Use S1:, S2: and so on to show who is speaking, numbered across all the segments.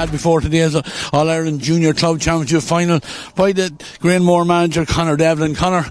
S1: Kinnegad before today's All-Ireland Junior Club Championship final by the Granemore manager, Conor Devlin. Conor,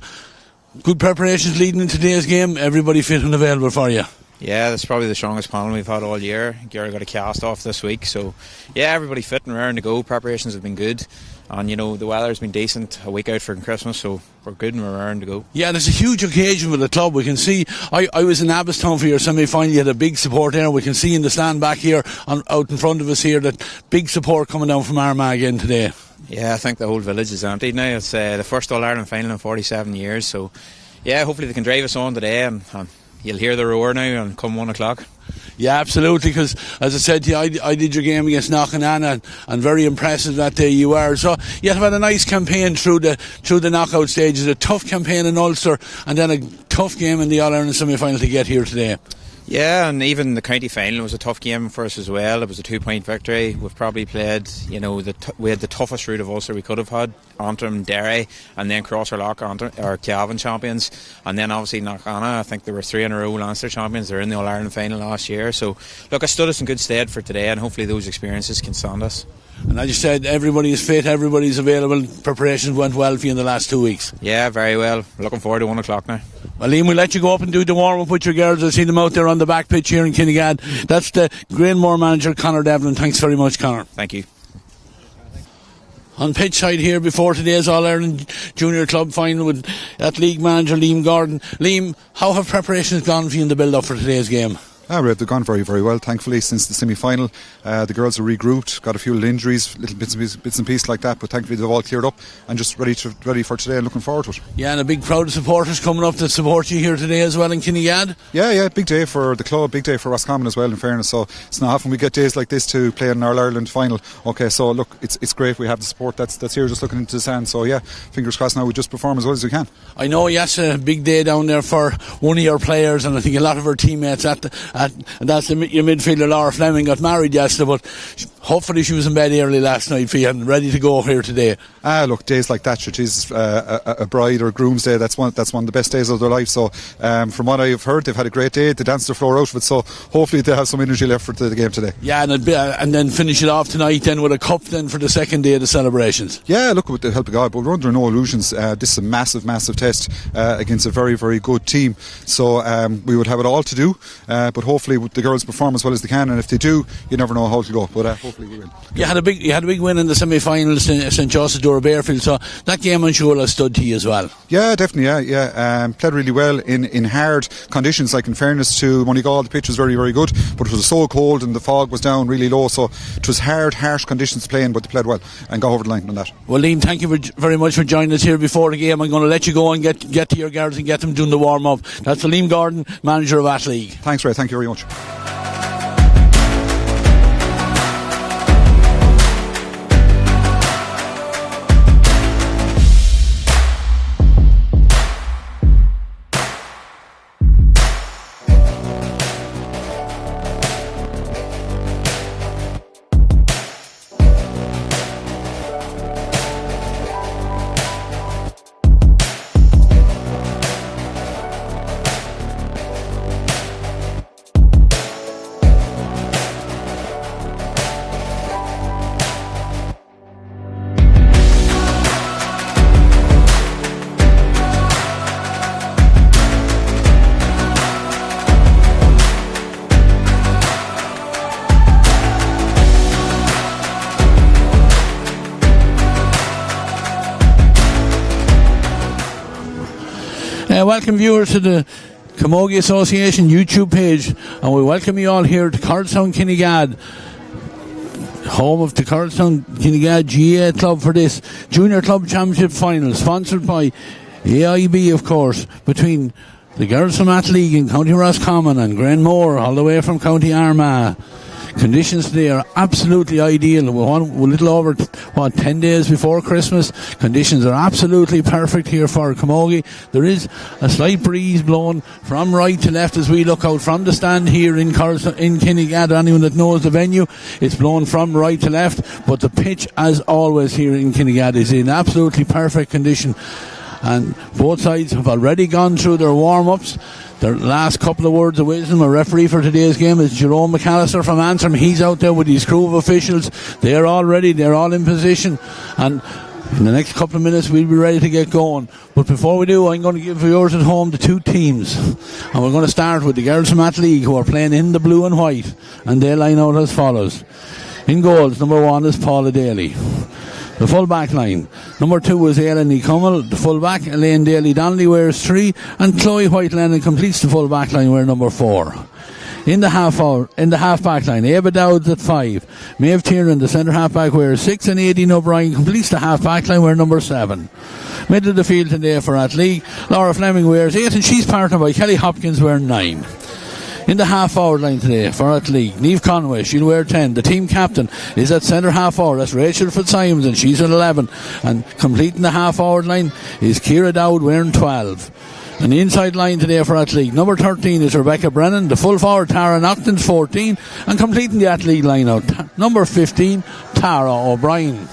S1: good preparations leading into today's game. Everybody fit and available for you.
S2: Yeah, that's probably the strongest panel we've had all year. Gary got a cast off this week, so yeah, everybody fit and raring to go. Preparations have been good, and you know the weather's been decent a week out for Christmas, so we're good and we're raring to go. Yeah,
S1: there's a huge occasion for the club. We can see, I was in Abbottstown for your semi-final. You had a big support there. We can see in the stand back here, out in front of us here, that big support coming down from Armagh again today.
S2: Yeah, I think the whole village is emptied now. It's the first All-Ireland final in 47 years, so yeah, hopefully they can drive us on today, and you'll hear the roar now and come 1 o'clock.
S1: Yeah, absolutely, because as I said to you, I did your game against Knocknanan, and very impressive that day you were. So you have had a nice campaign through the knockout stages, a tough campaign in Ulster, and then a tough game in the All-Ireland semi-final to get here today.
S2: Yeah, and even the county final was a tough game for us as well. It was a 2-point victory. We've probably played, you know, we had the toughest route of Ulster we could have had. Antrim, Derry, and then Crossarlock, our Cavan champions, and then obviously Knockana. I think there were 3 in a row Leinster champions. They're in the All-Ireland final last year. So look, I stood us in good stead for today, and hopefully those experiences can stand us.
S1: And as you said, everybody is fit, everybody's available. Preparations went well for you in the last 2 weeks.
S2: Yeah, very well. Looking forward to 1 o'clock now.
S1: Well, Liam, we'll let you go up and do the warm-up with your girls. I see them out there on the back pitch here in Kinnegad. That's the Granemore manager, Conor Devlin. Thanks very much, Conor.
S2: Thank you.
S1: On pitch side here before today's All-Ireland Junior Club final with Athleague manager Liam Gordon. Liam, how have preparations gone for you in the build-up for today's game?
S3: They've gone very, very well, thankfully, since the semi-final. The girls are regrouped, got a few little injuries, little bits and pieces like that, but thankfully they've all cleared up and just ready for today and looking forward to it.
S1: Yeah, and a big crowd of supporters coming up to support you here today as well in Kinnegad.
S3: Yeah, big day for the club, big day for Roscommon as well, in fairness. So it's not often we get days like this to play in our All-Ireland final. Okay, so look, it's great we have the support that's here just looking into the sand. So yeah, fingers crossed now we just perform as well as we can. I
S1: know, yes, a big day down there for one of your players, and I think a lot of her teammates and that's your midfielder Laura Fleming got married yesterday, but hopefully she was in bed early last night for you and ready to go here today.
S3: Look, days like that, it is a bride or groom's day. That's one of the best days of their life. So from what I've heard, they've had a great day. They danced the floor out of it, so hopefully they have some energy left for the game today.
S1: Yeah, and then finish it off tonight then with a cup then for the second day of the celebrations.
S3: Yeah, look, with the help of God, but we're under no illusions. This is a massive test against a very, very good team. So we would have it all to do, but hopefully the girls perform as well as they can, and if they do, you never know how to go, but hopefully we win.
S1: You had a big win in the semi-finals in St. Joseph's Dora Bearfield, so that game I'm sure will have stood to you as well.
S3: Yeah, definitely, yeah. Played really well in hard conditions, like in fairness to Moneygall, the pitch was very, very good, but it was so cold and the fog was down really low, so it was hard, harsh conditions to play in, but they played well and got over the line on that.
S1: Well, Liam, thank you very much for joining us here before the game. I'm going to let you go and get to your girls and get them doing the warm-up. That's Liam Gordon, manager of Athleague.
S3: Thanks, Ray, thank you very much.
S1: Welcome viewers to the Camogie Association YouTube page, and we welcome you all here to Carlstown Kinnegad, home of the Carlstown Kinnegad GA Club for this Junior Club Championship final, sponsored by AIB, of course, between the girls from Athleague in County Roscommon and Granemore all the way from County Armagh. Conditions today are absolutely ideal. We're a little over 10 days before Christmas. Conditions are absolutely perfect here for Camogie. There is a slight breeze blowing from right to left as we look out from the stand here in Kinnegad. Anyone that knows the venue, it's blowing from right to left, but the pitch, as always here in Kinnegad, is in absolutely perfect condition. and both sides have already gone through their warm-ups. Their last couple of words of wisdom. A referee for today's game is Jerome McAllister from Antrim. He's out there with his crew of officials. They're all ready, they're all in position, and in the next couple of minutes we'll be ready to get going. But before we do, I'm going to give viewers at home the two teams, and we're going to start with the girls from Athleague, who are playing in the blue and white, and they line out as follows. In goals, number 1 is Paula Daly. The full back line. Number 2 is Aileen Cummel. The full back, Elaine Daly Donnelly, wears 3, and Chloe White-Lennon completes the full back line, wearing number 4. In the half back line, Ava Dowds at 5. Maeve Tiernan, the centre half back, wears 6, and Aideen O'Brien completes the half back line, wearing number 7. Middle of the field today for Athleague, Laura Fleming wears 8, and she's partnered by Kelly Hopkins, wearing 9. In the half-forward line today for Athleague, Niamh Conway, she'll wear 10. The team captain is at centre half-forward. That's Rachel Fitzsimons, and she's at 11. And completing the half-forward line is Ciara Dowd, wearing 12. And the inside line today for Athleague, number 13 is Rebecca Brennan. The full forward, Tara Nocton's 14. And completing the Athleague line out, number 15, Tara O'Brien.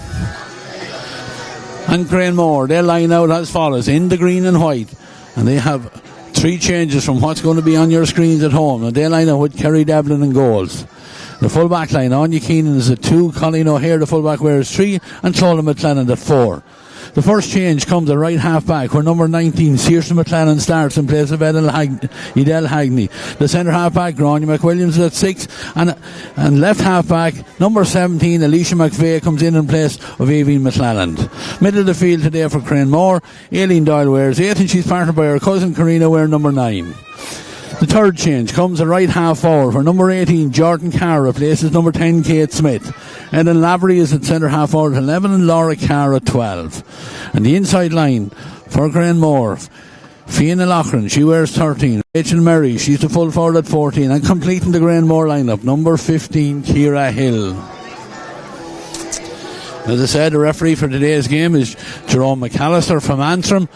S1: And Granemore, they line out as follows, in the green and white. And they have 3 changes from what's going to be on your screens at home. And they line up with Kerry Devlin in goals. The full back line, Anya Keenan is at 2, Colleen O'Hare, the full back, wears 3, and Clona McLennan at 4. The first change comes at right half back, where number 19, Saoirse McLennan, starts in place of Edel Hagney. The centre half back, Grania McWilliams, is at 6, and left half back, number 17, Alicia McVeigh, comes in place of Aoibhinn McLelland. Middle of the field today for Granemore, Aileen Doyle wears 8, and she's partnered by her cousin Karina, wearing number 9. The third change comes at right half forward, where number 18, Jordan Carr, replaces number 10, Kate Smith. Ellen Lavery is at centre half forward at 11, and Laura Carr at 12. And the inside line for Granemore, Fiona Loughran, she wears 13. Rachel Murray, she's the full forward at 14. And completing the Granemore lineup, number 15, Ciara Hill. As I said, the referee for today's game is Jerome McAllister from Antrim.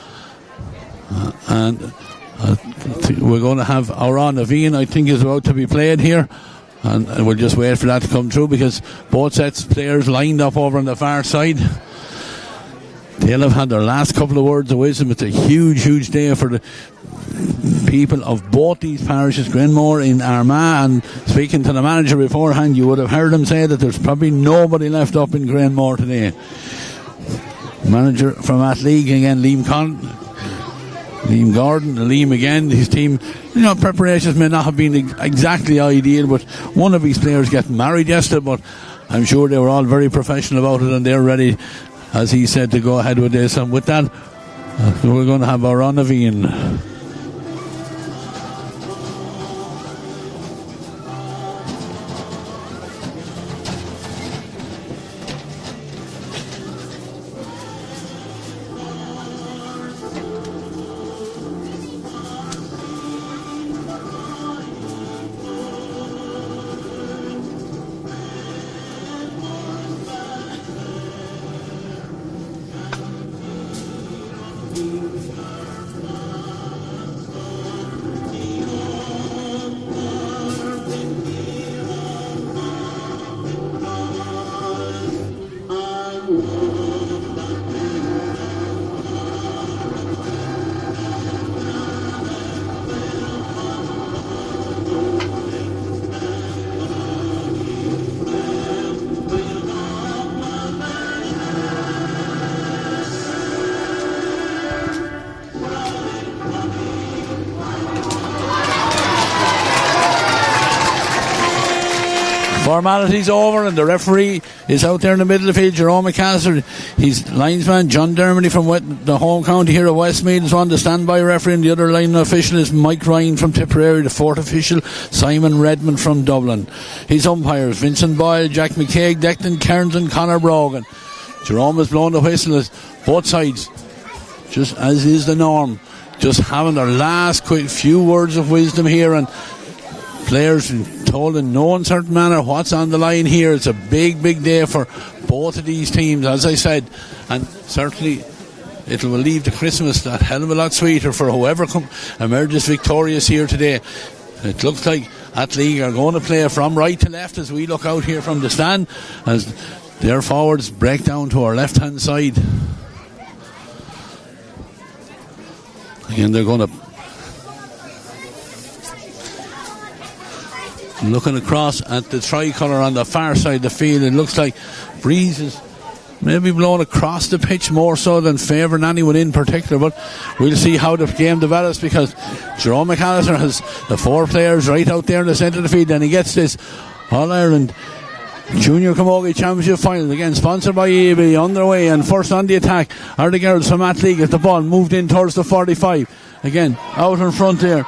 S1: We're going to have Aura Naveen, I think, is about to be played here, and we'll just wait for that to come through, because both sets of players lined up over on the far side. They'll have had their last couple of words of wisdom. It's a huge day for the people of both these parishes, Granemore in Armagh, and speaking to the manager beforehand, you would have heard him say that there's probably nobody left up in Granemore today. Manager from Athleague again, Liam Gordon, Liam again, his team, preparations may not have been exactly ideal, but one of these players getting married yesterday, but I'm sure they were all very professional about it, and they're ready, as he said, to go ahead with this. And with that, we're going to have our Naveen. Formalities over, and the referee is out there in the middle of the field, Jerome McAllister. His linesman, John Dermody from the home county here of Westmeath, is one, the standby referee, and the other line official is Mike Ryan from Tipperary, the fourth official, Simon Redmond from Dublin. His umpires, Vincent Boyle, Jack McCaig, Declan Kearns and Conor Brogan. Jerome has blown the whistle as both sides, just as is the norm, just having their last quick few words of wisdom here, and players told in no uncertain manner what's on the line here. It's a big day for both of these teams, as I said, and certainly it will leave the Christmas that hell of a lot sweeter for whoever emerges victorious here today. It looks like Athleague are going to play from right to left as we look out here from the stand, as their forwards break down to our left hand side. Again, they're going to looking across at the tricolour on the far side of the field. It looks like breeze is maybe blowing across the pitch more so than favouring anyone in particular, but we'll see how the game develops, because Jerome McAllister has the 4 players right out there in the centre of the field, and he gets this All-Ireland Junior Camogie Championship Final, again sponsored by AIB, underway, and first on the attack are the girls from Athleague as the ball moved in towards the 45. Again, out in front there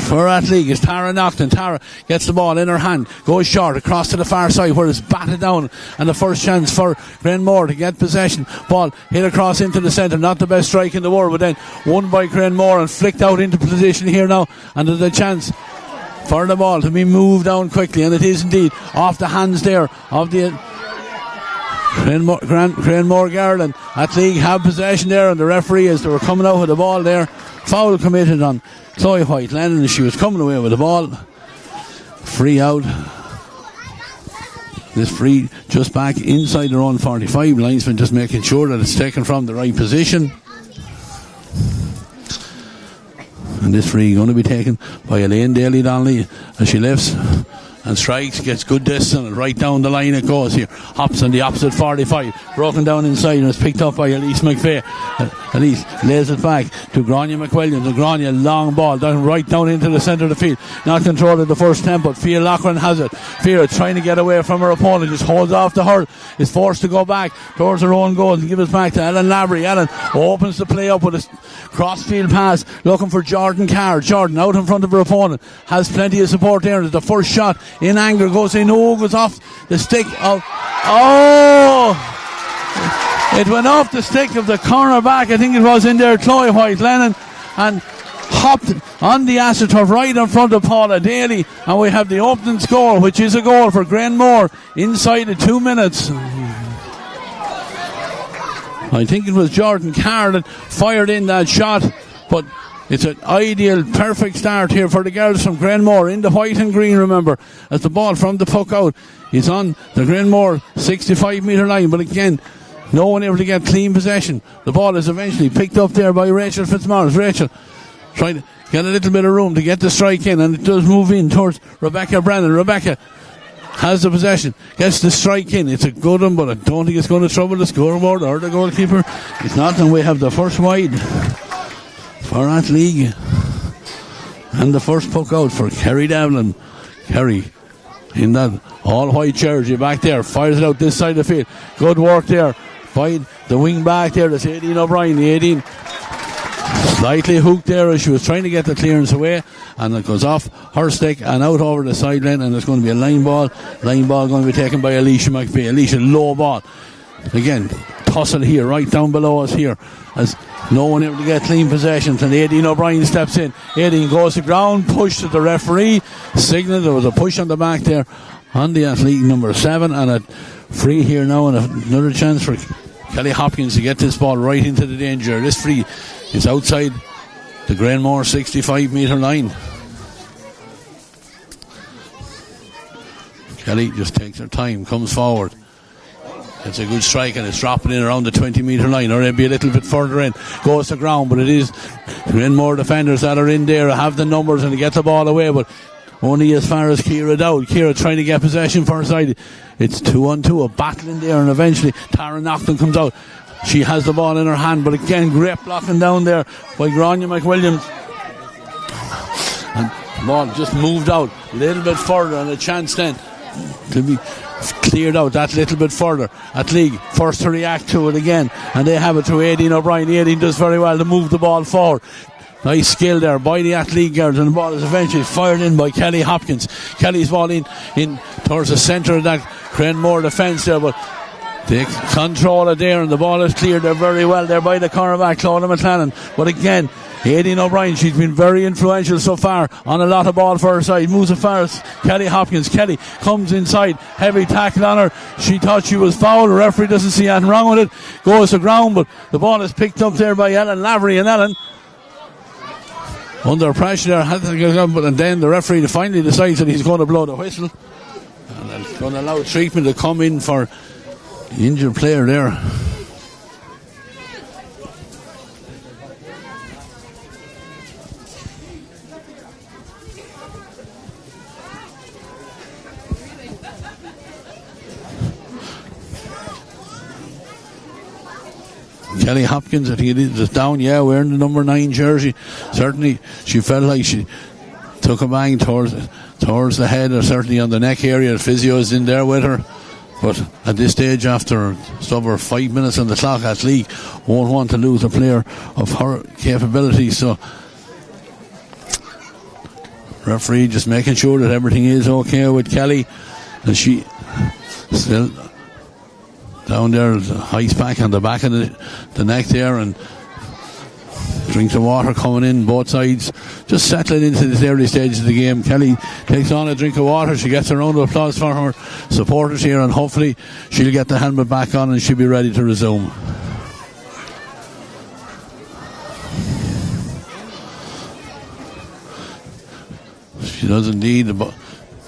S1: for Athleague is Tara Nocton. Tara gets the ball in her hand, goes short across to the far side where it's batted down, and the first chance for Granemore to get possession. Ball hit across into the centre, not the best strike in the world, but then won by Granemore and flicked out into position here now, and there's a chance for the ball to be moved down quickly, and it is indeed off the hands there of the Granemore Garland. Athleague have possession there, and the referee, as they were coming out with the ball there, foul committed on Chloe White Lennon as she was coming away with the ball. Free out. This free just back inside their own 45. Linesman just making sure that it's taken from the right position. And this free going to be taken by Elaine Daly Donnelly as she lifts and strikes, gets good distance, and right down the line it goes here. Hops on the opposite 45, broken down inside, and it's picked up by Elise McVeigh. Elise lays it back to Grania McWilliams, and Grania, long ball down right down into the centre of the field. Not controlled at the first tempo. Fia Loughran has it. Fia trying to get away from her opponent, just holds off the hurl, is forced to go back towards her own goal and give it back to Ellen Lavery. Ellen opens the play up with a cross-field pass, looking for Jordan Carr. Jordan out in front of her opponent, has plenty of support there. There's the first shot in anger, goes in, goes off the stick of, it went off the stick of the cornerback, I think it was in there, Chloe White Lennon, and hopped on the AstroTurf right in front of Paula Daly, and we have the opening score, which is a goal for Granemore inside the 2 minutes. I think it was Jordan Carr that fired in that shot, but it's an ideal, perfect start here for the girls from Granemore in the white and green, remember, as the ball from the puck out is on the Granemore 65 metre line, but again, no one able to get clean possession. The ball is eventually picked up there by Rachel Fitzmaurice. Rachel trying to get a little bit of room to get the strike in, and it does move in towards Rebecca Brennan. Rebecca has the possession, gets the strike in. It's a good one, but I don't think it's going to trouble the scoreboard or the goalkeeper. It's not, and we have the first wide for Athleague, and the first puck out for Kerry Devlin. Kerry in that all white jersey back there, fires it out this side of the field. Good work there by the wing back there. That's Aideen O'Brien. Aideen slightly hooked there as she was trying to get the clearance away, and it goes off her stick and out over the sideline, and there's going to be a line ball going to be taken by Alicia McVeigh. Alicia, low ball again, tussle here right down below us here as no one able to get clean possessions, and Aideen O'Brien steps in. Aideen goes to ground, push to the referee, signal. There was a push on the back there on the Athleague number 7, and a free here now, and another chance for Kelly Hopkins to get this ball right into the danger. This free is outside the Granemore 65 metre line. Kelly just takes her time, comes forward. It's a good strike, and it's dropping in around the 20 metre line, or maybe a little bit further in. Goes to ground, but it is Granemore defenders that are in there, have the numbers, and get the ball away, but only as far as Ciara Dowd. Ciara trying to get possession for her side. It's 2-on-2, a battle in there, and eventually Tara Nocton comes out. She has the ball in her hand, but again, great blocking down there by Grania McWilliams. And the ball just moved out a little bit further, and a chance then to be cleared out that little bit further. Athleague first to react to it again, and they have it through Aideen O'Brien. Aideen does very well to move the ball forward. Nice skill there by the Athleague girls, and the ball is eventually fired in by Kelly Hopkins. Kelly's ball in towards the centre of that Granemore defence there, but they control it there, and the ball is cleared there very well there by the cornerback Claudia McLennan. But again, Aideen O'Brien, she's been very influential so far on a lot of ball for her side. Moves as far as Kelly Hopkins. Kelly comes inside, heavy tackle on her. She thought she was fouled. The referee doesn't see anything wrong with it. Goes to ground, but the ball is picked up there by Ellen Lavery, and Ellen under pressure there had to get up, and then the referee finally decides that he's going to blow the whistle, and it's going to allow treatment to come in for the injured player there. Kelly Hopkins, I think it is down, wearing the number 9 jersey. Certainly she felt like she took a bang towards the head, or certainly on the neck area. The physio is in there with her. But at this stage, after over 5 minutes on the clock, Athleague won't want to lose a player of her capability. So referee just making sure that everything is okay with Kelly, and she still down there, ice pack on the back of the neck there, and drinks of water coming in both sides, just settling into this early stages of the game. Kelly takes on a drink of water. She gets a round of applause for her supporters here, and hopefully she'll get the helmet back on and she'll be ready to resume. She does indeed. The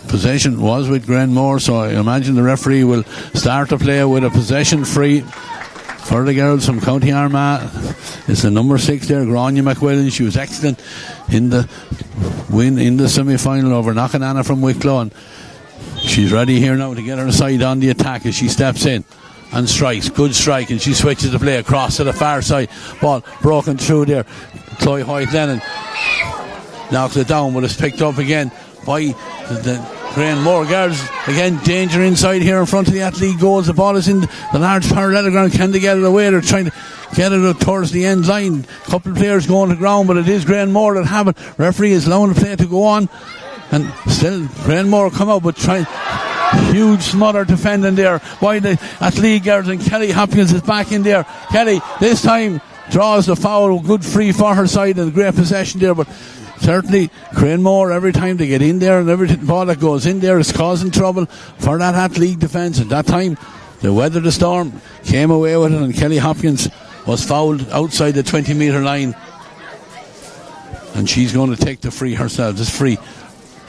S1: possession was with Granemore, so I imagine the referee will start to play with a possession free for the girls from County Armagh. It's the number 6 there, Grania McWilliams. She was excellent in the win in the semi-final over Knockananna from Wicklow, and she's ready here now to get her side on the attack as she steps in and strikes. Good strike, and she switches the play across to the far side. Ball broken through there. Chloe White-Lennon knocks it down, but it's picked up again by the Granemore girls. Again, danger inside here in front of the Athleague goals. The ball is in the large parallelogram. Can they get it away? They're trying to get it towards the end line. A couple of players going to ground, but it is Granemore that have it. Referee is allowing the play to go on, and still Granemore come out, but trying huge smother defending there by the Athleague girls, and Kelly Hopkins is back in there. Kelly this time draws the foul. Good free for her side, and great possession there, but certainly Granemore, every time they get in there, and every ball that goes in there is causing trouble for that Athleague defence. At that time they weathered the storm, came away with it, and Kelly Hopkins was fouled outside the 20 metre line, and she's going to take the free herself. This free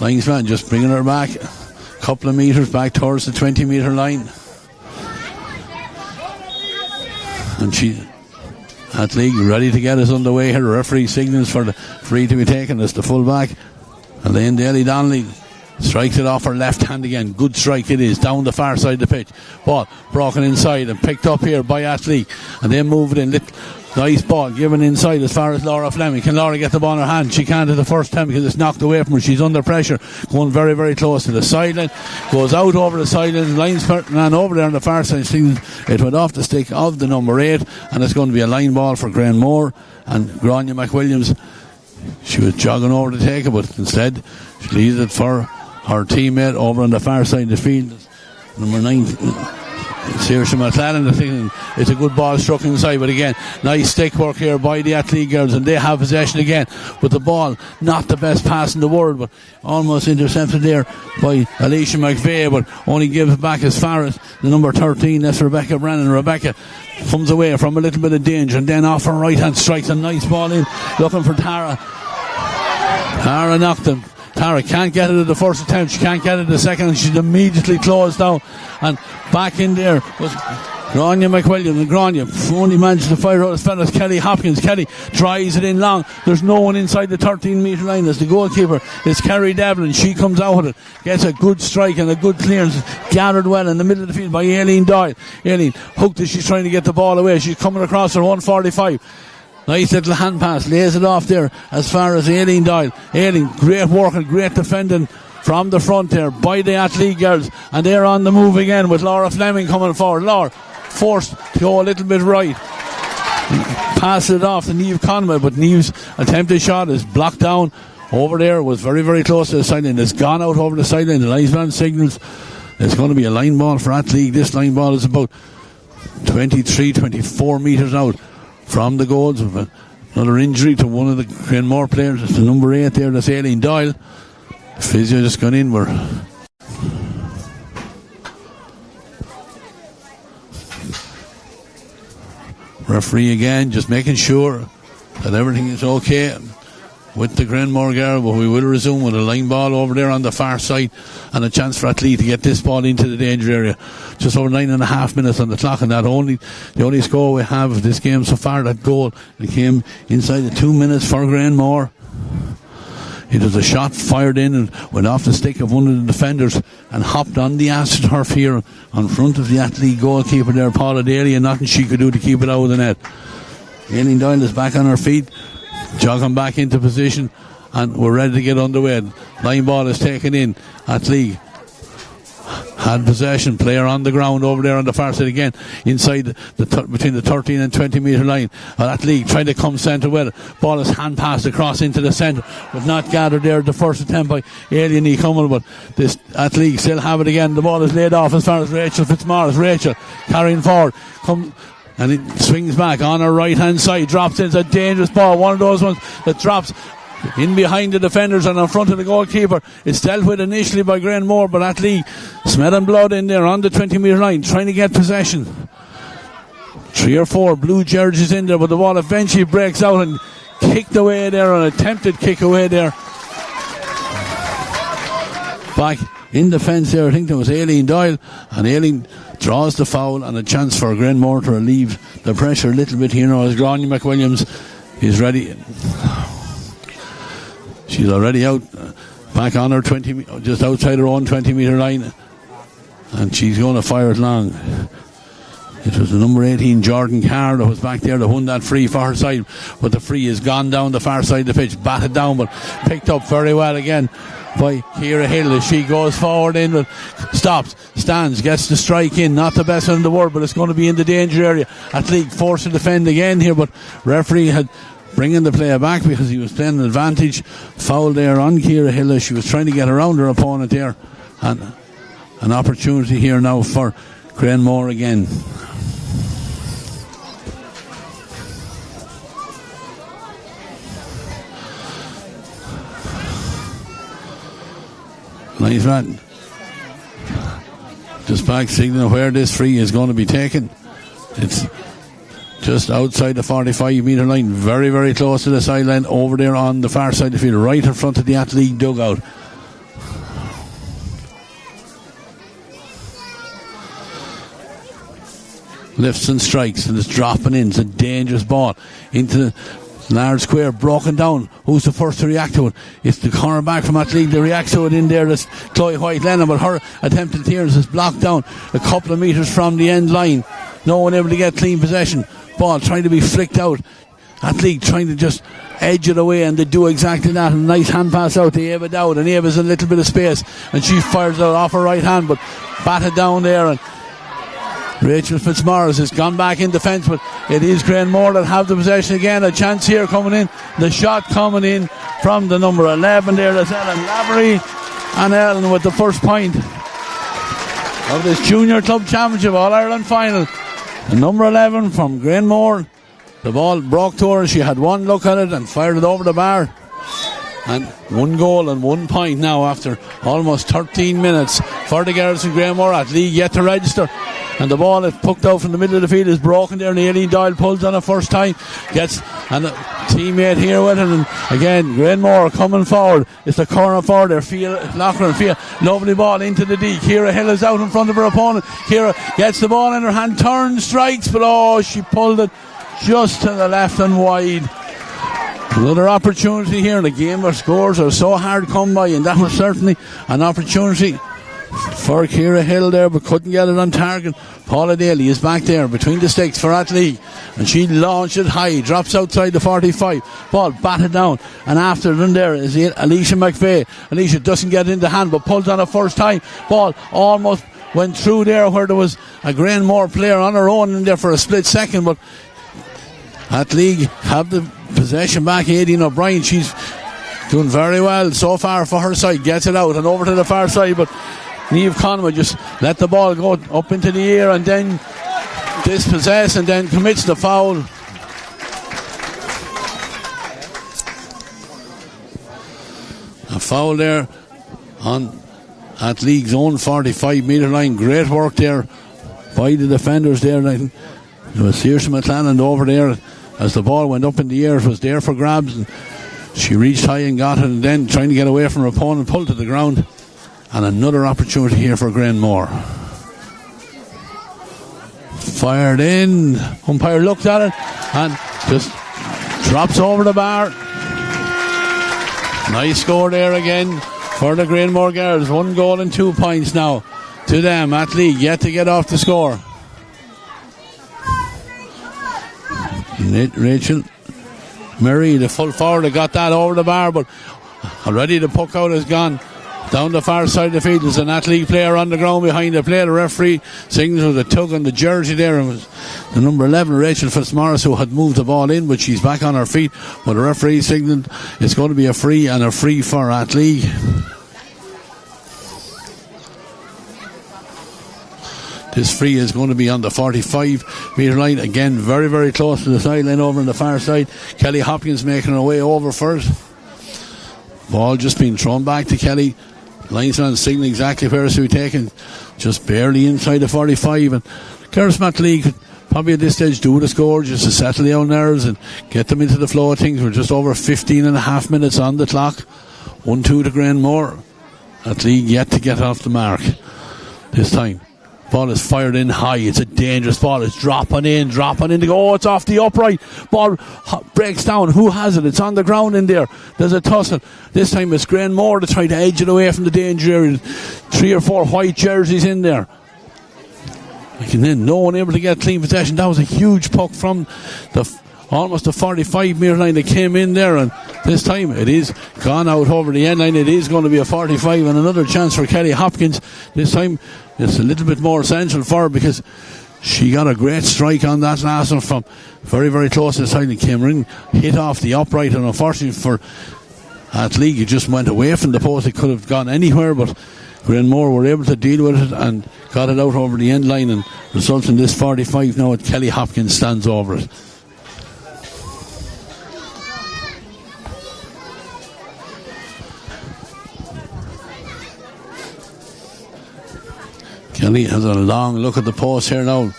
S1: linesman just bringing her back a couple of metres back towards the 20 metre line, and she Athleague ready to get us underway here. The referee signals for the free to be taken. It's the full back, Elaine Daly-Donnelly strikes it off her left hand again. Good strike it is, down the far side of the pitch. Ball broken inside and picked up here by Athleague, and then move it in. Nice ball given inside as far as Laura Fleming. Can Laura get the ball in her hand? She can't at the first time because it's knocked away from her. She's under pressure, going very, very close to the sideline. Goes out over the sideline. Linesman over there on the far side. It went off the stick of the number 8, and it's going to be a line ball for Granemore. And Grania McWilliams, she was jogging over to take it, but instead she leaves it for her teammate over on the far side of the field, number 9, Saoirse McLaren. It's a good ball struck inside, but again, nice stick work here by the Athleague girls, and they have possession again. But the ball, not the best pass in the world, but almost intercepted there by Alicia McVeigh, but only gives it back as far as the number 13. That's Rebecca Brennan. Rebecca comes away from a little bit of danger, and then off her right hand strikes a nice ball in, looking for Tara. Tara knocked him. Tara can't get it at the first attempt. She can't get it the second. She's immediately closed down, and back in there was Grania McWilliams, and Grania only managed to fire out as fell as Kelly Hopkins. Kelly tries it in long. There's no one inside the 13 metre line as the goalkeeper is Kerry Devlin. She comes out with it, gets a good strike and a good clearance, gathered well in the middle of the field by Aileen Doyle. Aileen hooked it. She's trying to get the ball away. She's coming across her 145. Nice little hand pass, lays it off there as far as Aileen Doyle. Aileen, great work and great defending from the front there by the Athleague girls, and they're on the move again with Laura Fleming coming forward. Laura forced to go a little bit right, pass it off to Niamh Conway, but Niamh's attempted shot is blocked down over there. Was very, very close to the sideline. It's gone out over the sideline. The linesman signals it's going to be a line ball for Athleague. This line ball is about 23-24 metres out from the goals. Another injury to one of the Granemore players. It's the number 8 there, that's Aileen Doyle. Physio just gone in. Referee again, just making sure that everything is okay with the Granemore girl, but we will resume with a line ball over there on the far side, and a chance for Athleague to get this ball into the danger area. Just over 9.5 minutes on the clock, and the only score we have of this game so far, that goal, it came inside the 2 minutes for Granemore. It was a shot fired in and went off the stick of one of the defenders and hopped on the AstroTurf here on front of the Athleague goalkeeper there, Paula Daly, and nothing she could do to keep it out of the net. Aileen Doyle is back on her feet, jogging back into position, and we're ready to get underway. Line ball is taken in. Athleague had possession, player on the ground over there on the far side again, inside between the 13 and 20 metre line. Athleague trying to come centre with it. Ball is hand passed across into the centre, but not gathered there. The first attempt by Aileen E. Cummel, but this Athleague still have it again. The ball is laid off as far as Rachel Fitzmaurice. Rachel carrying forward, and it swings back on her right hand side, drops in. It's a dangerous ball, one of those ones that drops in behind the defenders and in front of the goalkeeper. It's dealt with initially by Granemore, but Athleague smelling blood in there on the 20 metre line, trying to get possession. 3 or 4 blue jerseys in there, but the ball eventually breaks out and kicked away there, an attempted kick away there. Back in defence there, I think there was Aileen Doyle, and Aileen draws the foul, and a chance for Granemore to relieve the pressure a little bit here now as Grania McWilliams is ready. She's already out, back on her 20, just outside her own 20 metre line, and she's going to fire it long. It was the number 18 Jordan Carr that was back there that won that free for her side, but the free has gone down the far side of the pitch, batted down, but picked up very well again by Ciara Hill as she goes forward in, but stops, stands, gets the strike in. Not the best one in the world, but it's going to be in the danger area. Athleague forced to defend again here, but referee had bringing the player back because he was playing an advantage. Foul there on Ciara Hill as she was trying to get around her opponent there, and an opportunity here now for Granemore again. Nice run. Just back signaling where this free is going to be taken. It's just outside the 45 metre line, very, very close to the sideline, over there on the far side of the field, right in front of the Athleague dugout. Lifts and strikes, and it's dropping in. It's a dangerous ball into the large square, broken down. Who's the first to react to it? It's the cornerback from Athleague that reacts to it in there. That's Chloe White-Lennon, but her attempted clearance is blocked down a couple of metres from the end line. No one able to get clean possession. Ball trying to be flicked out. Athleague trying to just edge it away, and they do exactly that. A nice hand pass out to Ava Dowd, and Ava's a little bit of space, and she fires it out off her right hand, but batted down there, and Rachel Fitzmaurice has gone back in defence, but it is Granemore that have the possession again. A chance here coming in. The shot coming in from the number 11 there. That's Ellen Lavery, and Ellen with the first point of this Junior Club Championship All-Ireland Final. The number 11 from Granemore. The ball broke to her. She had one look at it and fired it over the bar. And 1 goal and 1 point now after almost 13 minutes for the girls in Granemore. Athleague yet to register. And the ball is pucked out from the middle of the field, is broken there, and Aileen Doyle pulls on it first time, gets and a teammate here with it, and again Granemore coming forward. It's the corner forward there, Loughlin, lovely ball into the D. Ciara Hill is out in front of her opponent. Ciara gets the ball in her hand, turns, strikes, but she pulled it just to the left and wide. Another opportunity here in a game where scores are so hard to come by, and that was certainly an opportunity for Ciara Hill there, but couldn't get it on target. Paula Daly is back there between the sticks for Athleague, and she launched it high, drops outside the 45, ball batted down, and after them there is Alicia McVeigh. Alicia doesn't get in the hand, but pulls on it first time. Ball almost went through there where there was a Granemore player on her own in there for a split second, but Athleague have the possession back. Aileen O'Brien, she's doing very well so far for her side, gets it out and over to the far side, but Niamh Conway just let the ball go up into the air and then dispossess and then commits the foul. A foul there on Athleague's own 45 metre line. Great work there by the defenders there. There was Saoirse McLennan over there as the ball went up in the air. It was there for grabs, and she reached high and got it, and then trying to get away from her opponent, pulled to the ground. And another opportunity here for Granemore. Fired in. Umpire looked at it and just drops over the bar. Nice score there again for the Granemore girls. 1 goal and 2 points now to them. Athleague yet to get off the score. Rachel Murray, the full forward, they got that over the bar, but already the puck out has gone down the far side of the field. There's an Athleague player on the ground behind the play. The referee signals with a tug on the jersey there, and it was the number 11, Rachel Fitzmaurice, who had moved the ball in, but she's back on her feet. But the referee signalled it's going to be a free, and a free for Athleague. This free is going to be on the 45 metre line. Again, very, very close to the sideline over on the far side. Kelly Hopkins making her way over first. Ball just being thrown back to Kelly. Linesman signaling exactly where it's to be taken. Just barely inside the 45. And Kerrismouth League could probably at this stage do the score just to settle the old nerves and get them into the flow of things. We're just over 15 and a half minutes on the clock. 1-2 to Granemore. Athleague yet to get off the mark this time. Ball is fired in high. It's a dangerous ball. It's dropping in to go. Oh, it's off the upright. Ball breaks down. Who has it? It's on the ground in there. There's a tussle. This time it's Granemore to try to edge it away from the danger area. 3 or 4 white jerseys in there. And then no one able to get clean possession. That was a huge puck from almost the 45 metre line that came in there, and this time it is gone out over the end line. It is going to be a 45 and another chance for Kelly Hopkins. This time it's a little bit more essential for her because she got a great strike on that last one from very, very close to the side and came in, hit off the upright, and unfortunately for Athleague, it just went away from the post. It could have gone anywhere, but Granemore were able to deal with it and got it out over the end line, and results in this 45 now. At Kelly Hopkins stands over it. Kelly has a long look at the post here now.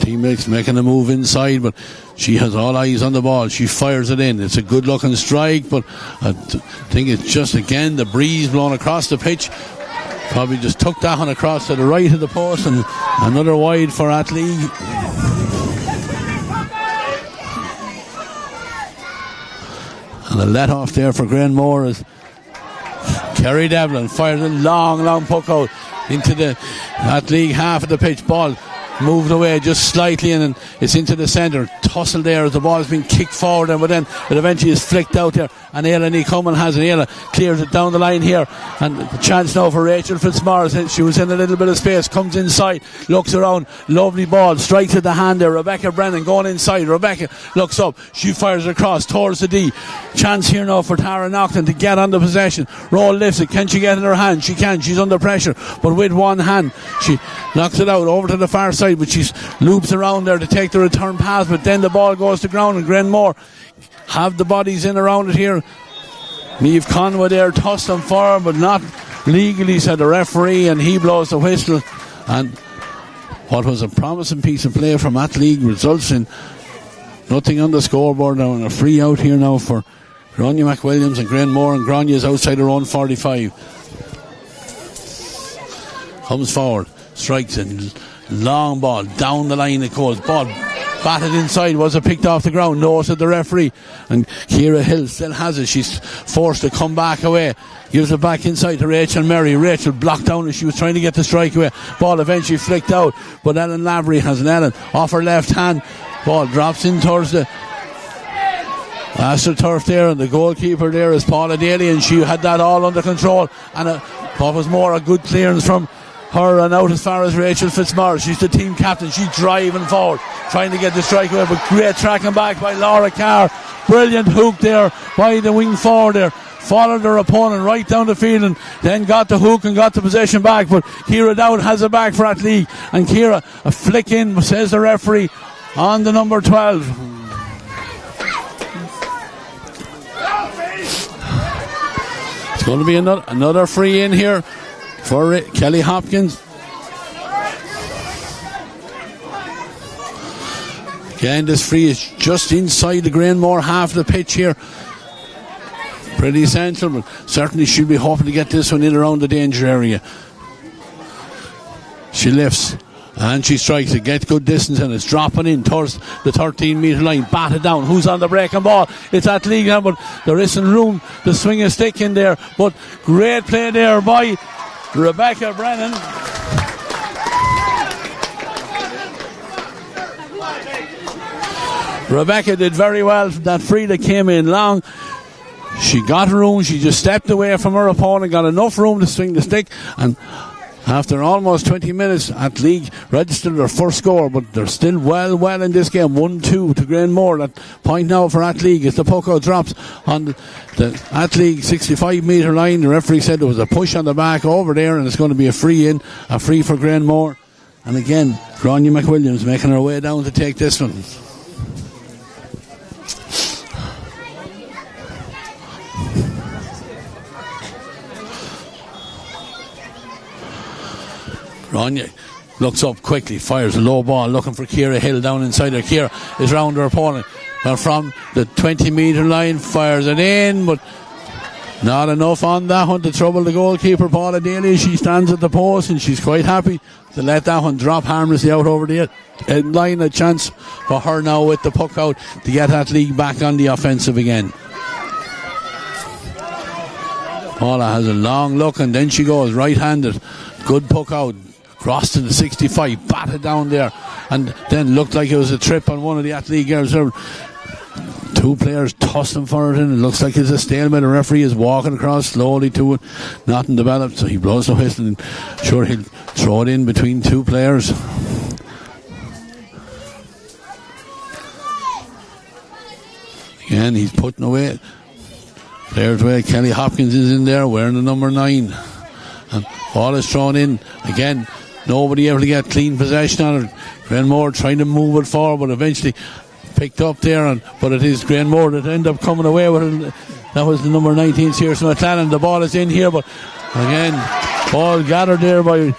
S1: Teammates making a move inside, but she has all eyes on the ball. She fires it in. It's a good looking strike, but I think it's just again the breeze blowing across the pitch. Probably just took that one across to the right of the post, and another wide for Athleague. And a let off there for Granemore is Kerry Devlin fires a long puck out into the Athleague half of the pitch. Ball moved away just slightly, and it's into the centre. Tussle there as the ball has been kicked forward, but then it eventually is flicked out there, and Ayla Nicoman has it. Ayla clears it down the line here, and the chance now for Rachel Fitzmaurice. She was in a little bit of space, comes inside, looks around, lovely ball, strikes at the hand there. Rebecca Brennan going inside. Rebecca looks up, she fires across towards the D. Chance here now for Tara Naughton to get on the possession. Roll lifts it. Can she get in her hand? She can. She's under pressure, but with one hand she knocks it out over to the far side, but she loops around there to take the return pass, but then the ball goes to ground, and Granemore have the bodies in around it here. Niamh Conway there tussling for her, but not legally, said the referee, and he blows the whistle. And what was a promising piece of play from Athleague results in nothing on the scoreboard now, and a free out here now for Grania McWilliams, and Granemore, and Grania is outside her own 45. Comes forward, strikes it, long ball down the line it goes. Ball batted inside. Was it picked off the ground? No, said the referee. And Ciara Hill still has it. She's forced to come back away. Gives it back inside to Rachel Murray. Rachel blocked down as she was trying to get the strike away. Ball eventually flicked out, but Ellen Lavery has an Ellen off her left hand. Ball drops in towards the AstroTurf there, and the goalkeeper there is Paula Daly, and she had that all under control. And what was more, a good clearance from her and out as far as Rachel Fitzmaurice. She's the team captain. She's driving forward, trying to get the strike away, but great tracking back by Laura Carr. Brilliant hook there by the wing forward there. Followed her opponent right down the field, and then got the hook and got the possession back. But Ciara Dowd has it back for Athleague, and Ciara a flick in, says the referee, on the number 12. It's going to be another free in here for Kelly Hopkins. Again, this free is just inside the Granemore half of the pitch here. Pretty essential, but certainly should be hoping to get this one in around the danger area. She lifts and she strikes it, gets good distance, and it's dropping in towards the 13 metre line, batted down. Who's on the breaking ball? It's Athleague now, but there isn't room to swing a stick in there. But great play there by Rebecca Brennan. Rebecca did very well. That free that came in long. She got room. She just stepped away from her opponent, got enough room to swing the stick, and after almost 20 minutes, Athleague registered their first score, but they're still well in this game. 1-2 to Granemore. That point now for Athleague as the puck out drops on the Athleague 65-metre line. The referee said there was a push on the back over there, and it's going to be a free for Granemore. And again, Grania McWilliams making her way down to take this one. Grania looks up quickly, fires a low ball, looking for Ciara Hill down inside her. Ciara is round her opponent. And from the 20-metre line, fires it in, but not enough on that one to trouble the goalkeeper, Paula Daly. She stands at the post and she's quite happy to let that one drop harmlessly out over the end line. A chance for her now with the puck out to get Athleague back on the offensive again. Paula has a long look and then she goes right-handed. Good puck out. Crossed to the 65, batted down there, and then looked like it was a trip on one of the Athleague girls. Two players tussling for it, and it looks like it's a stalemate. The referee is walking across slowly to it. Nothing developed, so he blows the whistle, and sure he'll throw it in between two players. Again, he's putting away players away. Kelly Hopkins is in there wearing the number 9, and ball is thrown in again. Nobody able to get clean possession on it. Granemore trying to move it forward, but eventually picked up there. But it is Granemore that end up coming away with it. That was the number 19, Sears McLennan. The ball is in here, but again, ball gathered there by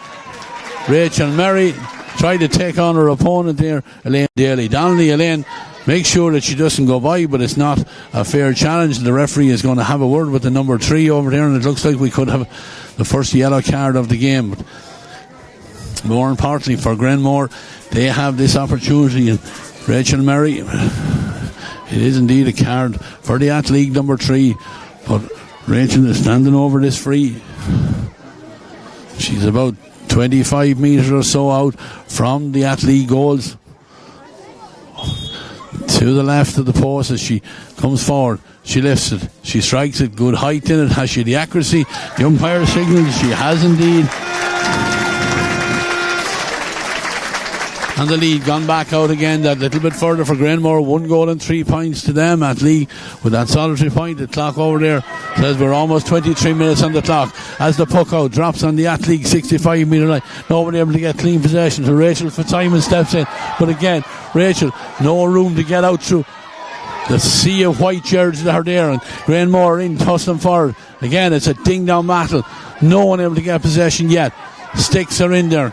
S1: Rachel Murray. Tried to take on her opponent there, Elaine Daly. Donnelly, Elaine, make sure that she doesn't go by, but it's not a fair challenge. The referee is going to have a word with the number 3 over there, and it looks like we could have the first yellow card of the game. But more importantly for Granemore, they have this opportunity, and Rachel Murray, it is indeed a card for the Athleague number 3, but Rachel is standing over this free. She's about 25 metres or so out from the Athleague goals, to the left of the post. As she comes forward, she lifts it, she strikes it, good height in it. Has she the accuracy? The umpire signals she has indeed. And the lead gone back out again, that little bit further for Granemore. 1 goal and 3 points to them. Athleague with that solitary point. The clock over there says we're almost 23 minutes on the clock as the puck out drops on the Athleague 65 metre line. Nobody able to get clean possession, so Rachel Fitzsimon steps in, but again Rachel no room to get out through the sea of white jerseys that are there, and Granemore in tussling forward. Again, it's a ding dong battle, no one able to get possession yet. Sticks are in there.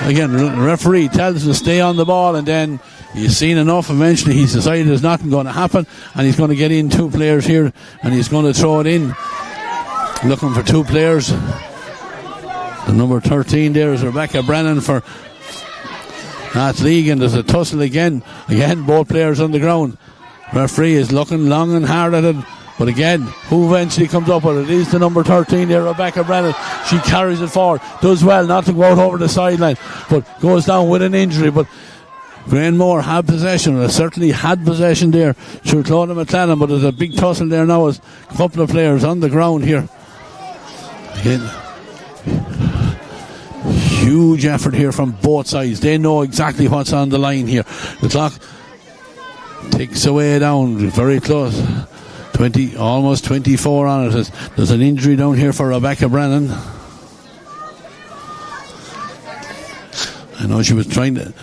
S1: Again, the referee tells him to stay on the ball, and then he's seen enough. Eventually he's decided there's nothing going to happen, and he's going to get in 2 players here, and he's going to throw it in, looking for 2 players. The number 13 there is Rebecca Brennan for Athleague, and there's a tussle again both players on the ground. Referee is looking long and hard at it, but again, who eventually comes up with it is the number 13 there, Rebecca Brennan. She carries it forward, does well not to go out over the sideline, but goes down with an injury. But Granemore had possession, or certainly had possession there through Claudia McLennan, but there's a big tussle there now as a couple of players on the ground here. Again, huge effort here from both sides. They know exactly what's on the line here. The clock ticks away down, very close. 20, almost 24 on it. There's an injury down here for Rebecca Brennan. I know she was trying to,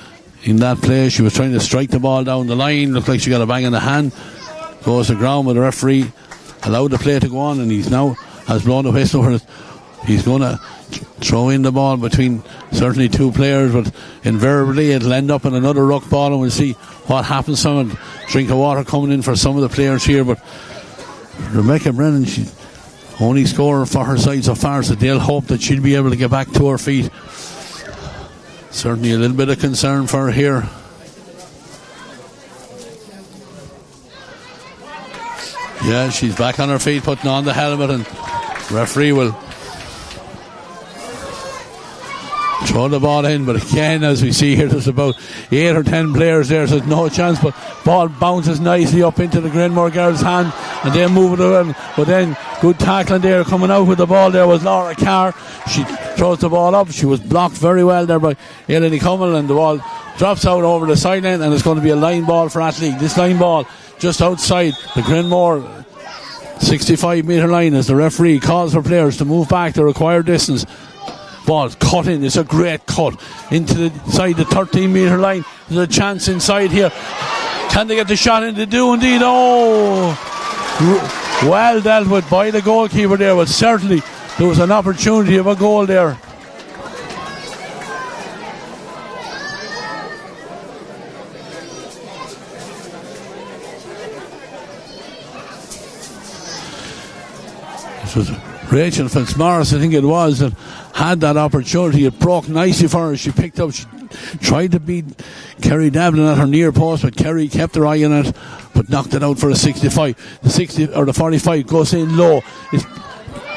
S1: in that play, she was trying to strike the ball down the line. Looked like she got a bang in the hand. Goes to ground, but the referee allowed the play to go on, and he's now has blown the whistle for it. He's going to throw in the ball between certainly 2 players, but invariably it'll end up in another ruck ball, and we'll see what happens. Some drink of water coming in for some of the players here, but Rebecca Brennan, she's only scorer for her side so far, so they'll hope that she'll be able to get back to her feet. Certainly a little bit of concern for her here. Yeah, she's back on her feet, putting on the helmet, and referee will throw the ball in, but again, as we see here, there's about 8 or 10 players there, so there's no chance, but ball bounces nicely up into the Granemore girls' hand, and they move it around, but then good tackling there. Coming out with the ball there was Laura Carr. She throws the ball up. She was blocked very well there by Eleni Cummel, and the ball drops out over the sideline, and it's going to be a line ball for Athleague. This line ball just outside the Granemore 65 metre line as the referee calls for players to move back the required distance. Ball cut in. It's a great cut into the side the 13 metre line. There's a chance inside here. Can they get the shot in? They do indeed. Oh, well dealt with by the goalkeeper there, but certainly there was an opportunity of a goal there. This was Rachel Fitzmaurice, I think it was, that had that opportunity. It broke nicely for her. She picked up, she tried to beat Kerry Devlin at her near post, but Kerry kept her eye on it, but knocked it out for a 65. The 60 or the 45 goes in low. It's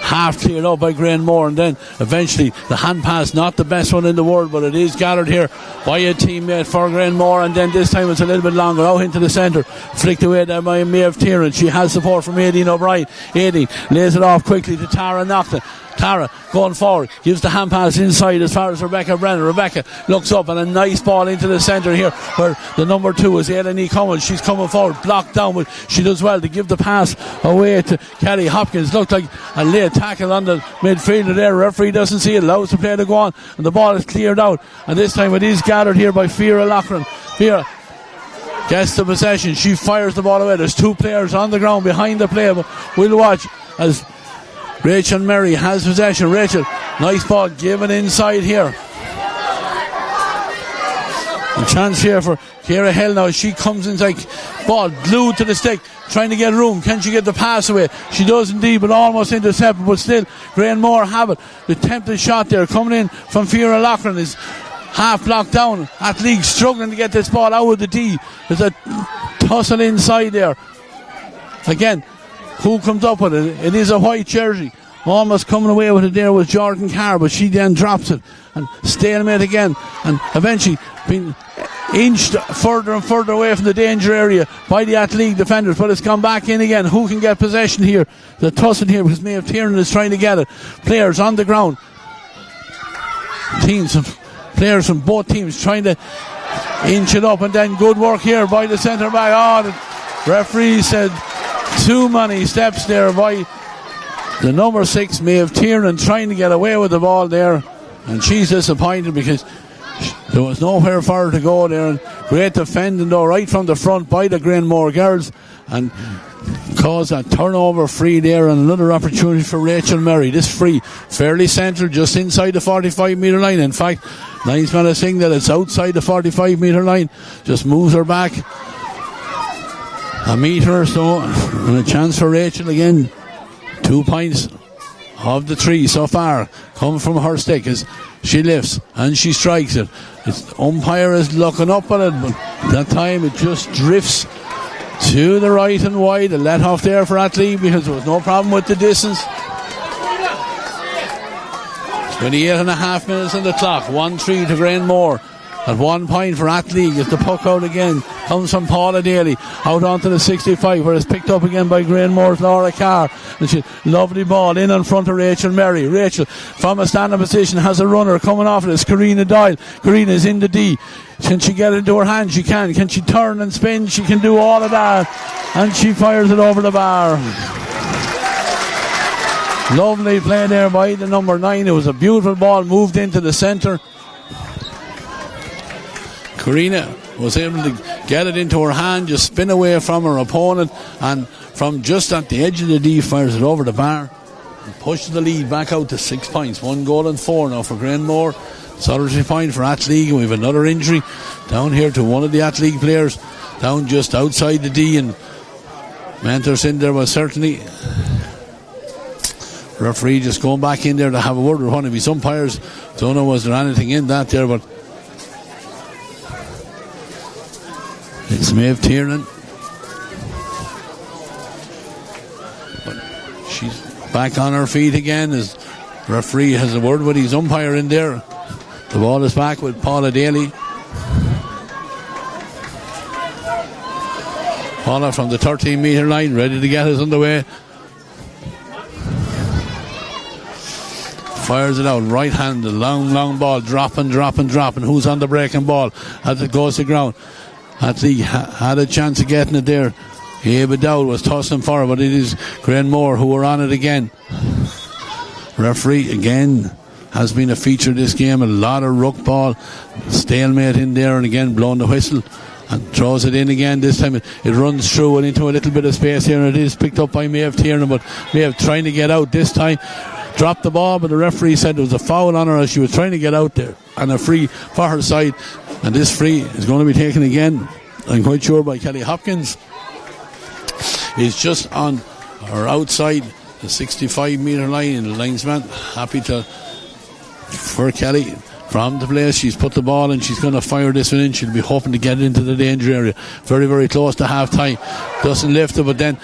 S1: half cleared out by Granemore, and then eventually the hand pass, not the best one in the world, but it is gathered here by a teammate for Granemore, and then this time it's a little bit longer out into the centre, flicked away there by Maeve Tiernan. She has support from Aideen O'Brien. Aideen lays it off quickly to Tara Nocton. Tara going forward, gives the hand pass inside as far as Rebecca Brennan. Rebecca looks up, and a nice ball into the centre here where the number 2 is Eleni Cummel. She's coming forward, blocked down, but she does well to give the pass away to Kelly Hopkins. Looked like a late tackle on the midfielder there. Referee doesn't see it, allows the play to go on, and the ball is cleared out, and this time it is gathered here by Fiora Loughran. Fiora gets the possession, she fires the ball away. There's 2 players on the ground behind the play, but we'll watch as Rachel Murray has possession. Rachel, nice ball given inside here. A chance here for Ciara Hill now. She comes inside, ball glued to the stick, trying to get room. Can she get the pass away? She does indeed, but almost intercepted, but still Granemore have it. The attempted shot there coming in from Fiora Loughran is half blocked down. Athleague struggling to get this ball out of the D. There's a tussle inside there. Again, who comes up with it? It is a white jersey. Almost coming away with it there was Jordan Carr, but she then drops it, and stalemate again, and eventually being inched further and further away from the danger area by the Athleague defenders, but it's gone back in again. Who can get possession here? The tussle here, because Maeve Tiernan is trying to get it. Players on the ground, players from both teams trying to inch it up, and then good work here by the centre back. The referee said too many steps there by the number 6 Maeve Tiernan, trying to get away with the ball there, and she's disappointed because there was nowhere for her to go there. And great defending though right from the front by the Granemore girls, and caused a turnover free there, and another opportunity for Rachel Murray. This free fairly central, just inside the 45 metre line. In fact, linesman is saying that it's outside the 45 metre line, just moves her back a metre or so, and a chance for Rachel again. 2 points of the 3 so far come from her stick as she lifts and she strikes it. The umpire is looking up at it, but that time it just drifts to the right and wide. A let off there for Athleague because there was no problem with the distance. 28.5 minutes on the clock. 1-3 to Granemore. At 1 point for Athleague as the puck out again comes from Paula Daly out onto the 65, where it's picked up again by Granemore's Laura Carr, and she lovely ball in front of Rachel Murray. Rachel from a standing position has a runner coming off it. It's Karina Doyle. Karina is in the D. Can she get it into her hand? She can. Can she turn and spin? She can do all of that, and she fires it over the bar. Lovely play there by the number 9. It was a beautiful ball moved into the centre. Karina was able to get it into her hand, just spin away from her opponent, and from just at the edge of the D fires it over the bar and pushes the lead back out to 6 points. 1 goal and 4 now for Granemore. Solitary point for Athleague, and we have another injury down here to one of the Athleague players down just outside the D, and Mentor's in there was certainly referee just going back in there to have a word with one of his umpires. Don't know was there anything in that there, but it's Maeve Tiernan. But she's back on her feet again as the referee has a word with his umpire in there. The ball is back with Paula Daly. Paula from the 13-metre line, ready to get us underway. Fires it out, right hand, the long ball, dropping. Who's on the breaking ball as it goes to ground? Athleague had a chance of getting it there. AIB Dowd was tossing for it, but it is Granemore who are on it again. Referee again has been a feature this game. A lot of ruck ball, stalemate in there, and again blowing the whistle and throws it in again. This time it runs through and into a little bit of space here, and it is picked up by Maeve Tiernan, but Maeve trying to get out this time. Dropped the ball, but the referee said there was a foul on her as she was trying to get out there, and a free for her side. And this free is going to be taken again, I'm quite sure, by Kelly Hopkins. He's just on or outside the 65-metre line, and the linesman happy for Kelly from the place. She's put the ball and she's going to fire this one in. She'll be hoping to get it into the danger area. Very, very close to half time. Doesn't lift it, but then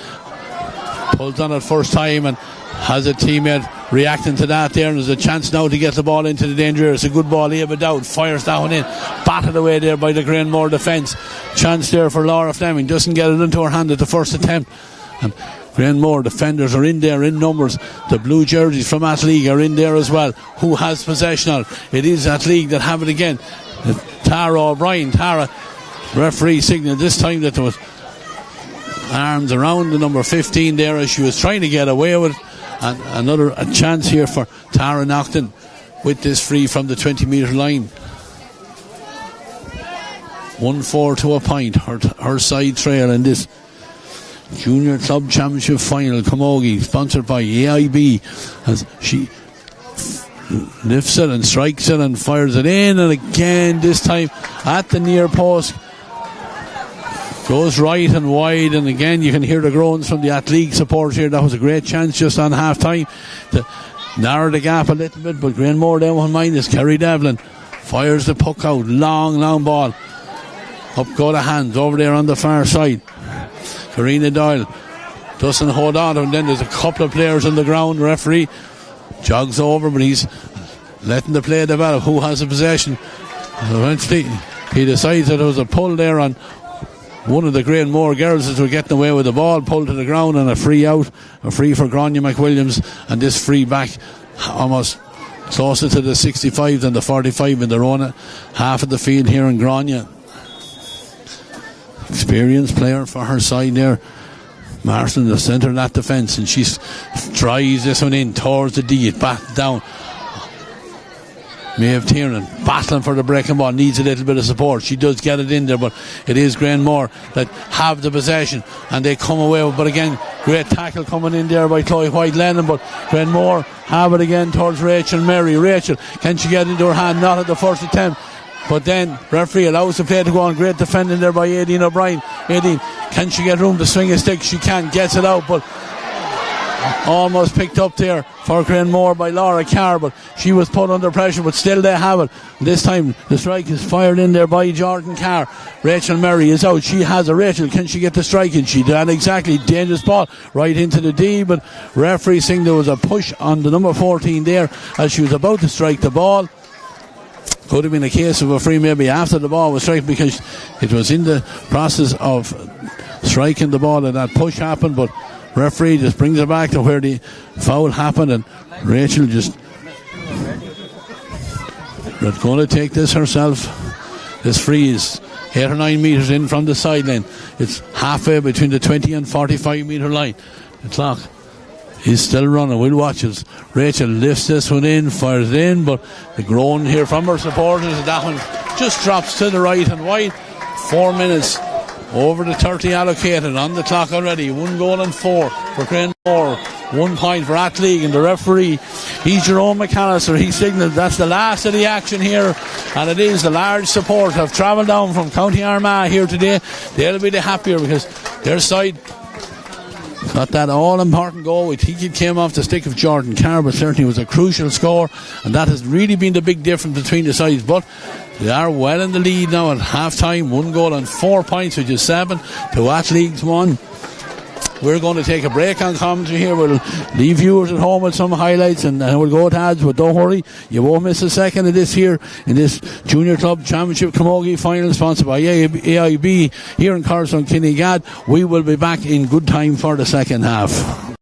S1: pulls on it first time and has a teammate reacting to that there, and there's a chance now to get the ball into the danger area. It's a good ball. AIB Dowd fires that one in, batted away there by the Granemore defence. Chance there for Laura Fleming, doesn't get it into her hand at the first attempt, and Granemore defenders are in there in numbers. The blue jerseys from Athleague are in there as well. Who has possession of it? It is Athleague that have it again. Tara O'Brien. Tara, referee signalled this time that there was arms around the number 15 there as she was trying to get away with it. And another chance here for Tara Nocton with this free from the 20-metre line. 1-4 to a point. Her side trail in this Junior Club Championship final. Camogie, sponsored by AIB, as she lifts it and strikes it and fires it in, and again this time at the near post. Goes right and wide, and again you can hear the groans from the Athleague support here. That was a great chance just on half time to narrow the gap a little bit, but Granemore down one mind is Kerry Devlin. Fires the puck out, long ball. Up go the hands over there on the far side. Karina Doyle doesn't hold on, and then there's a couple of players on the ground. Referee jogs over, but he's letting the play develop. Who has the possession? Eventually he decides that there was a pull there on one of the Granemore girls as we're getting away with the ball, pulled to the ground, and a free out, a free for Grania McWilliams, and this free back almost closer to the 65 than the 45 in their own half of the field here in Grania. Experienced player for her side there, Marston, the centre of that defence, and she tries this one in towards the D. It back down. Maeve Tiernan battling for the breaking ball, needs a little bit of support. She does get it in there, but it is Granemore that have the possession and they come away with, but again great tackle coming in there by Chloe White-Lennon, but Granemore have it again towards Rachel Murray. Rachel, can she get it into her hand? Not at the first attempt, but then referee allows the play to go on. Great defending there by Aideen O'Brien. Aideen, can she get room to swing a stick? She can, gets it out, but almost picked up there for Granemore by Laura Carr, but she was put under pressure, but still they have it. This time the strike is fired in there by Jordan Carr. Rachel Murray is out. She has a Rachel. Can she get the strike in? She did exactly. Dangerous ball right into the D, but referee saying there was a push on the number 14 there as she was about to strike the ball. Could have been a case of a free maybe after the ball was struck, because it was in the process of striking the ball and that push happened, but referee just brings it back to where the foul happened, and Rachel just going to take this herself. This free is 8 or 9 metres in from the sideline. It's halfway between the 20 and 45 metre line. The clock is still running. We'll watch as Rachel lifts this one in, fires it in, but the groan here from her supporters, that one just drops to the right and wide. 4 minutes over the 30 allocated on the clock already. 1 goal and 4 for Granemore, 1 point for Athleague, and the referee, he's Jerome McAllister. He signalled that's the last of the action here, and it is. The large support have travelled down from County Armagh here today. They'll be the happier because their side got that all-important goal. I think it came off the stick of Jordan Carr, but certainly was a crucial score, and that has really been the big difference between the sides. But they are well in the lead now at half-time. 1 goal and 4 points, which is 7 to Athleague's 1. We're going to take a break on commentary here. We'll leave viewers at home with some highlights, and we'll go to ads, but don't worry, you won't miss a second of this here in this Junior Club Championship Camogie final, sponsored by AIB here in Carson, Kinnegad. We will be back in good time for the second half.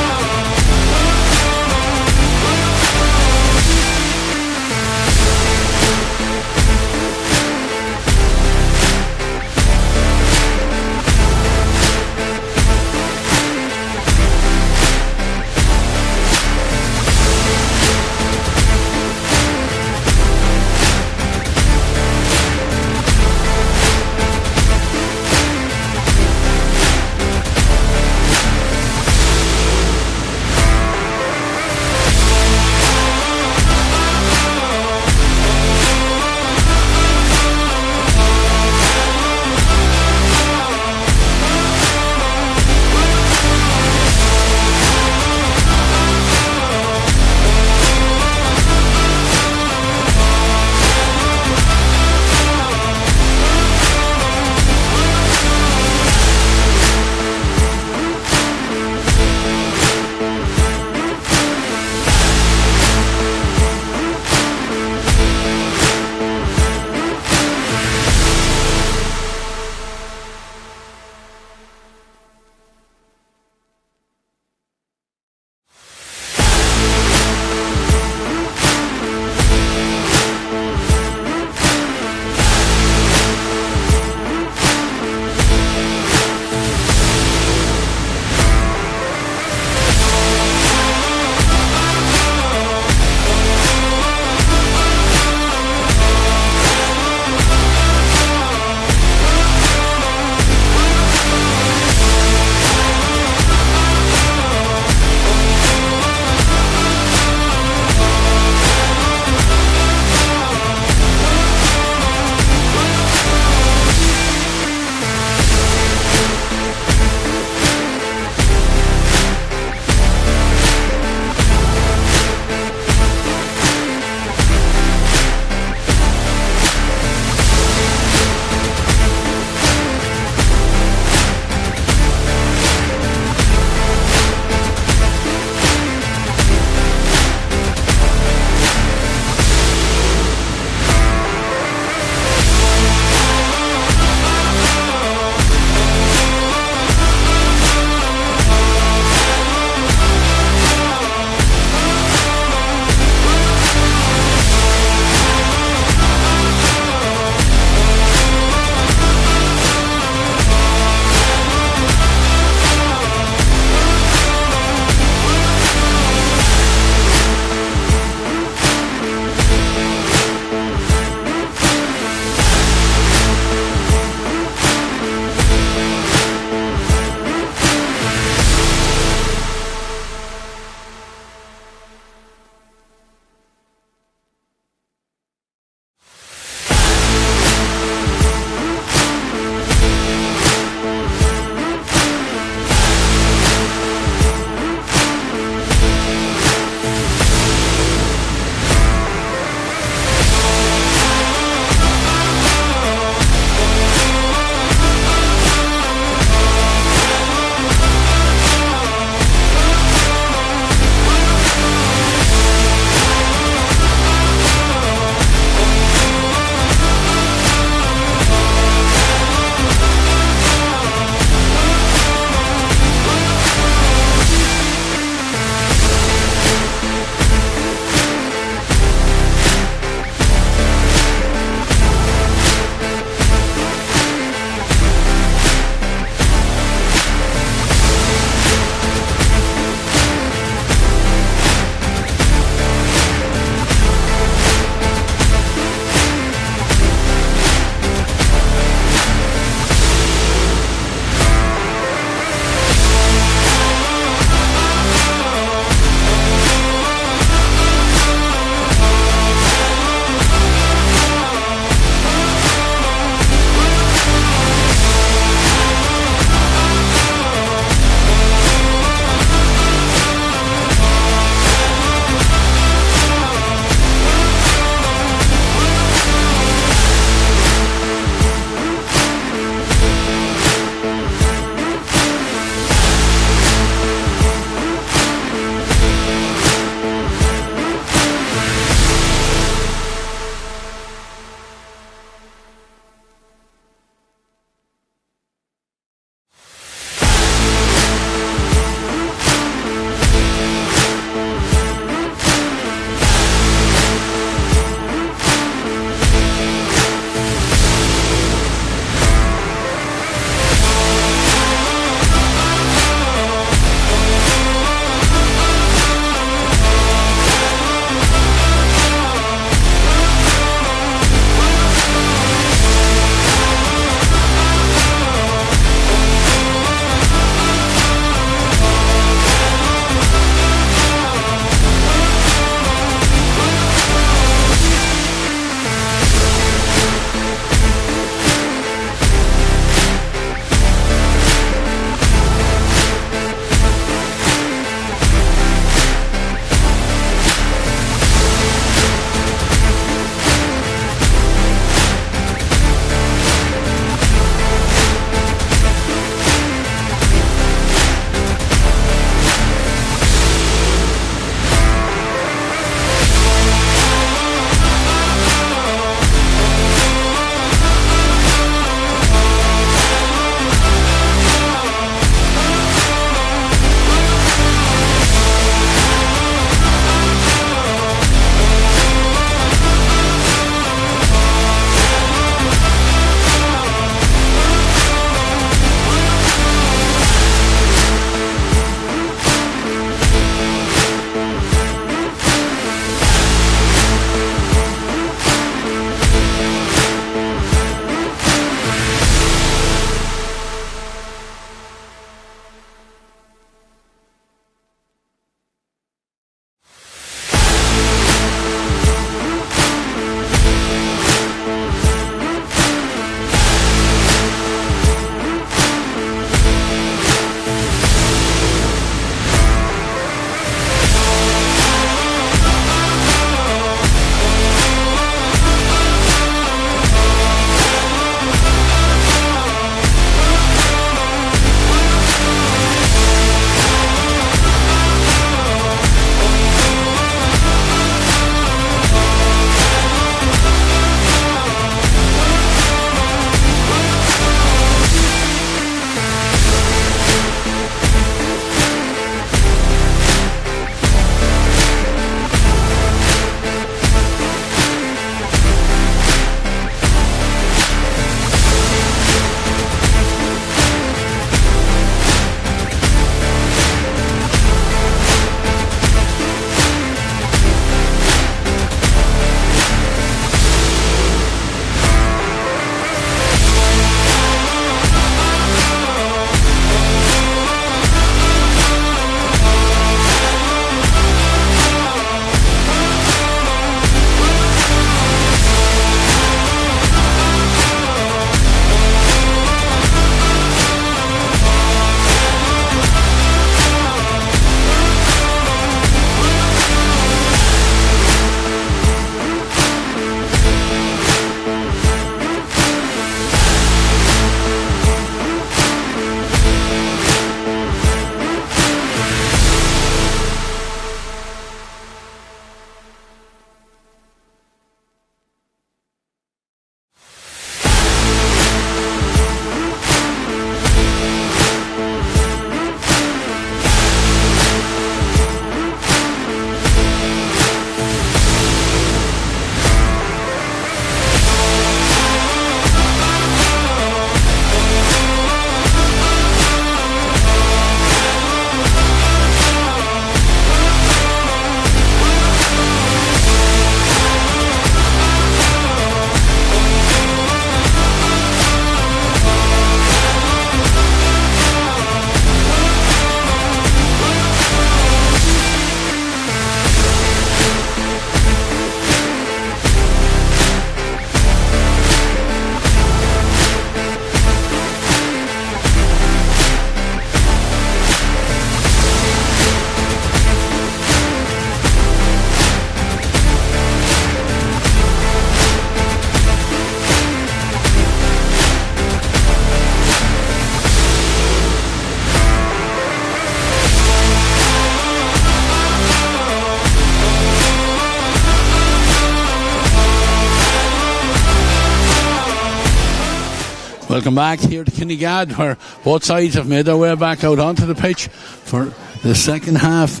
S1: Welcome back here to Kinnegad, where both sides have made their way back out onto the pitch for the second half.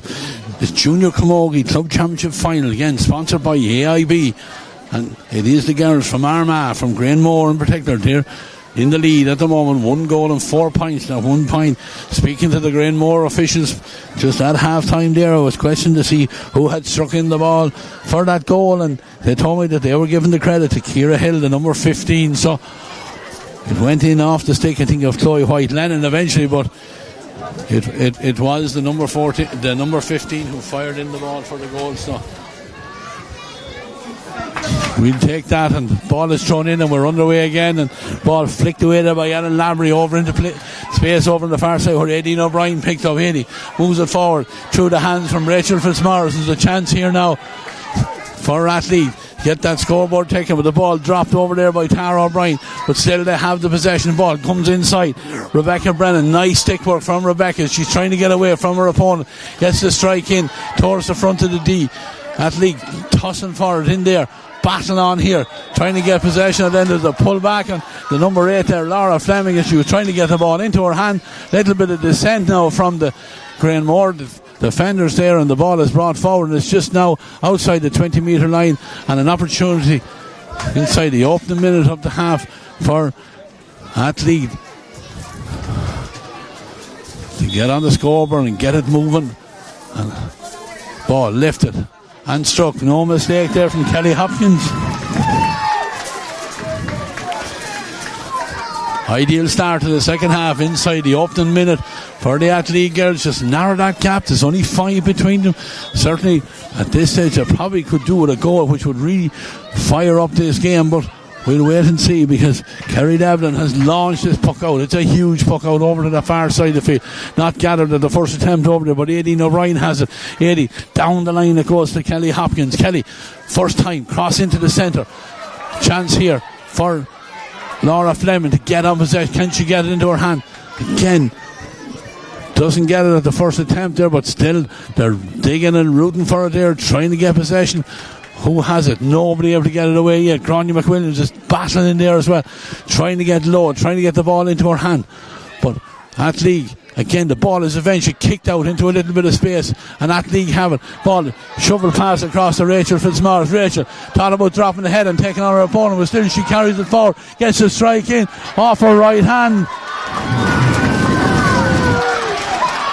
S1: This Junior Camogie Club Championship Final, again sponsored by AIB, and it is the girls from Armagh, from Granemore in particular. They're in the lead at the moment, 1 goal and 4 points now. 1 point. Speaking to the Granemore officials just at half time there, I was questioned to see who had struck in the ball for that goal, and they told me that they were giving the credit to Ciara Hill, the number 15. So it went in off the stick, I think, of Chloe White-Lennon eventually, but it was the number 14, the number 15 who fired in the ball for the goal. So we'll take that, and the ball is thrown in and we're underway again, and ball flicked away there by Alan Labrie over into space over on the far side where Aileen O'Brien picked up. Aileen moves it forward through the hands from Rachel Fitzmaurice. There's a chance here now for Athleague. Get that scoreboard taken, but the ball dropped over there by Tara O'Brien, but still they have the possession. Ball comes inside. Rebecca Brennan, nice stick work from Rebecca. She's trying to get away from her opponent, gets the strike in towards the front of the D. Athleague tossing forward in there, battle on here, trying to get possession, and then there's a pull back on the number 8 there, Laura Fleming, as she was trying to get the ball into her hand. Little bit of descent now from the Granemore defenders there, and the ball is brought forward, and it's just now outside the 20 metre line, and an opportunity inside the opening minute of the half for Athleague to get on the scoreboard and get it moving. And ball lifted and struck. No mistake there from Kelly Hopkins. Ideal start to the second half inside the opening minute for the Athleague girls. Just narrow that gap. There's only 5 between them. Certainly at this stage they probably could do with a goal which would really fire up this game, but we'll wait and see, because Kerry Devlin has launched this puck out. It's a huge puck out over to the far side of the field. Not gathered at the first attempt over there, but Aileen O'Brien has it. Aileen down the line, it goes to Kelly Hopkins. Kelly, first time, cross into the centre. Chance here for Laura Fleming to get on possession. Can she get it into her hand? Again, doesn't get it at the first attempt there, but still they're digging and rooting for it there, trying to get possession. Who has it? Nobody able to get it away yet. Grania McWilliams is battling in there as well, trying to get low, trying to get the ball into her hand. But Athleague, again, the ball is eventually kicked out into a little bit of space, and Athleague have it. Ball shovel pass across to Rachel Fitzmaurice. Rachel thought about dropping the head and taking on her opponent, but still she carries it forward, gets a strike in off her right hand.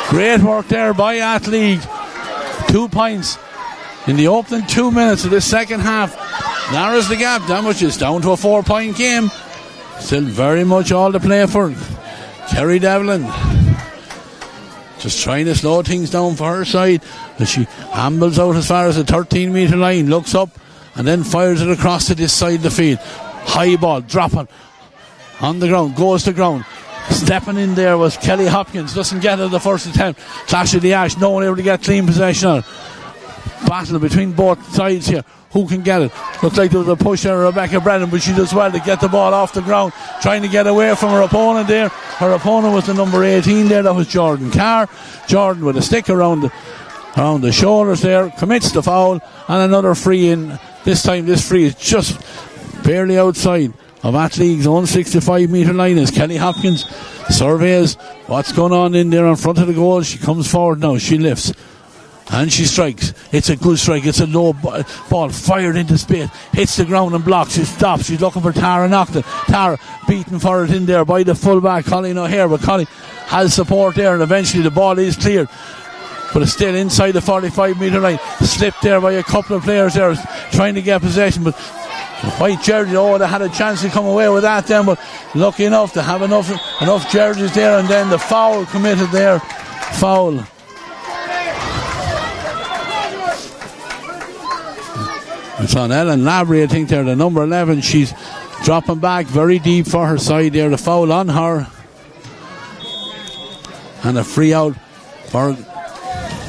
S1: Great work there by Athleague. 2 points in the opening 2 minutes of this second half. Narrows the gap. Damage is down to a 4-point game. Still very much all to play for Kerry Devlin. Just trying to slow things down for her side as she ambles out as far as the 13 metre line, looks up and then fires it across to this side of the field. High ball, dropping on the ground, goes to ground. Stepping in there was Kelly Hopkins, doesn't get it the first attempt. Clash of the Ash, no one able to get clean possession on it. Battle between both sides here. Who can get it? Looks like there was a push on Rebecca Brennan, but she does well to get the ball off the ground, trying to get away from her opponent there. Her opponent was the number 18 there, that was Jordan Carr. Jordan with a stick around the shoulders there, commits the foul, and another free in. This time this free is just barely outside of Athleague's own 65 metre line as Kelly Hopkins surveys what's going on in there in front of the goal. She comes forward now, she lifts and she strikes. It's a good strike. It's a low ball fired into space, hits the ground and blocks. She stops. She's looking for Tara Nocton. Tara beaten for it in there by the fullback Colleen O'Hare, but Colleen has support there, and eventually the ball is cleared, but it's still inside the 45 metre line. Slipped there by a couple of players there trying to get possession, but White Jerry, they had a chance to come away with that then, but lucky enough to have enough jerseys there, and then the foul committed there. Foul. It's on Ellen Labrie, I think they're the number 11. She's dropping back very deep for her side there. The foul on her. And a free out for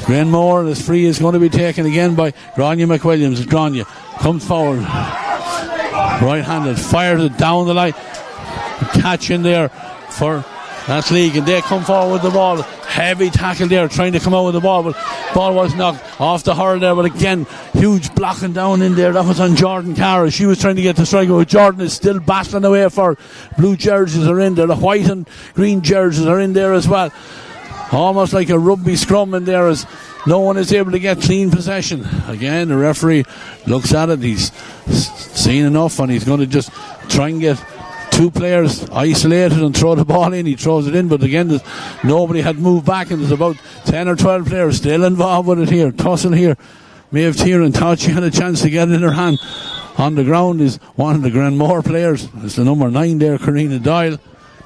S1: Granemore. This free is going to be taken again by Grania McWilliams. Grania comes forward. Right-handed, fires it down the line. Catch in there for Athleague, and they come forward with the ball. heavy tackle there, trying to come out with the ball, but ball was knocked off the hurl there. But again, huge blocking down in there. That was on Jordan Carroll. She was trying to get the strike, but Jordan is still battling away for. Blue jerseys are in there, the white and green jerseys are in there as well. Almost like a rugby scrum in there, as no one is able to get clean possession. Again, the referee looks at it. He's seen enough, and he's going to just try and get two players isolated and throw the ball in. He throws it in, but again, nobody had moved back, and there's about 10 or 12 players still involved with it here. Tussle here. Maeve Tieran thought she had a chance to get it in her hand. On the ground is one of the Granemore players. It's the number 9 there, Karina Doyle.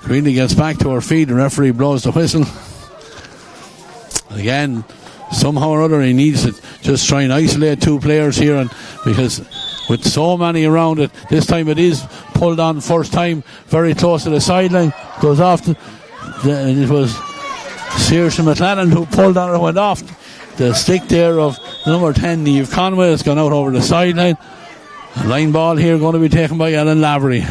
S1: Karina gets back to her feet. The referee blows the whistle. Again, somehow or other he needs to just try and isolate two players here, and because with so many around it, this time it is pulled on first time, very close to the sideline, goes off it was Saoirse McLennan who pulled on it and went off the stick there of number 10 Niamh Conway. It's gone out over the sideline. A line ball here going to be taken by Ellen Lavery.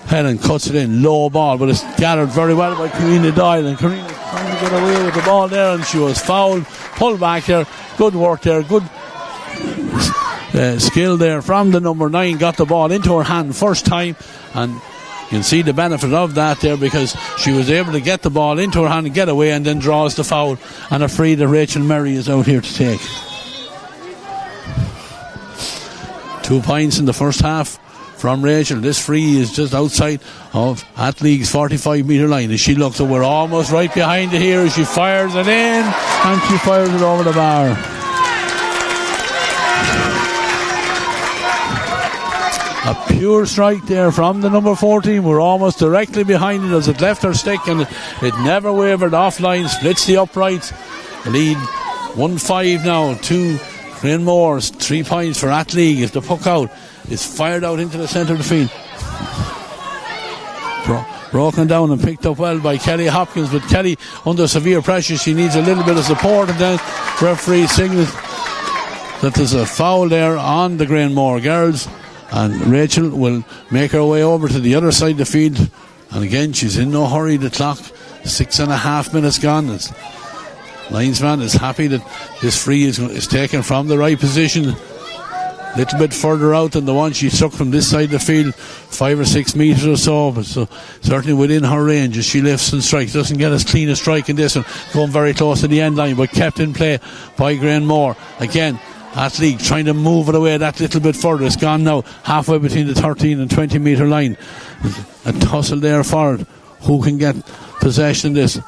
S1: Helen cuts it in, low ball, but it's gathered very well by Karina Doyle, and Karina trying to get away with the ball there, and she was fouled, pulled back there. Good work there, good skill there from the number 9, got the ball into her hand first time, and you can see the benefit of that there, because she was able to get the ball into her hand and get away, and then draws the foul, and a free that Rachel Murray is out here to take. 2 points in the first half from Rachel. This free is just outside of Athleague's 45 metre line. As she looks, so we're almost right behind it here as she fires it in, and she fires it over the bar. A pure strike there from the number 14. We're almost directly behind it as it left her stick, and it never wavered. Offline, splits the uprights. The lead 1-5 now to Granemore. 3 points for Athleague as the puck out is fired out into the centre of the field. Broken down and picked up well by Kelly Hopkins, but Kelly under severe pressure. She needs a little bit of support, and then referee signals that there's a foul there on the Granemore girls, and Rachel will make her way over to the other side of the field. And again, she's in no hurry. The clock 6.5 minutes gone. Linesman is happy that this free is taken from the right position, a little bit further out than the one she took from this side of the field, 5 or 6 metres or so, but so certainly within her range as she lifts and strikes. Doesn't get as clean a strike in this one, going very close to the end line, but kept in play by Granemore. Again, Athleague trying to move it away that little bit further. It's gone now halfway between the 13 and 20 metre line. A tussle there for it. Who can get possession of this?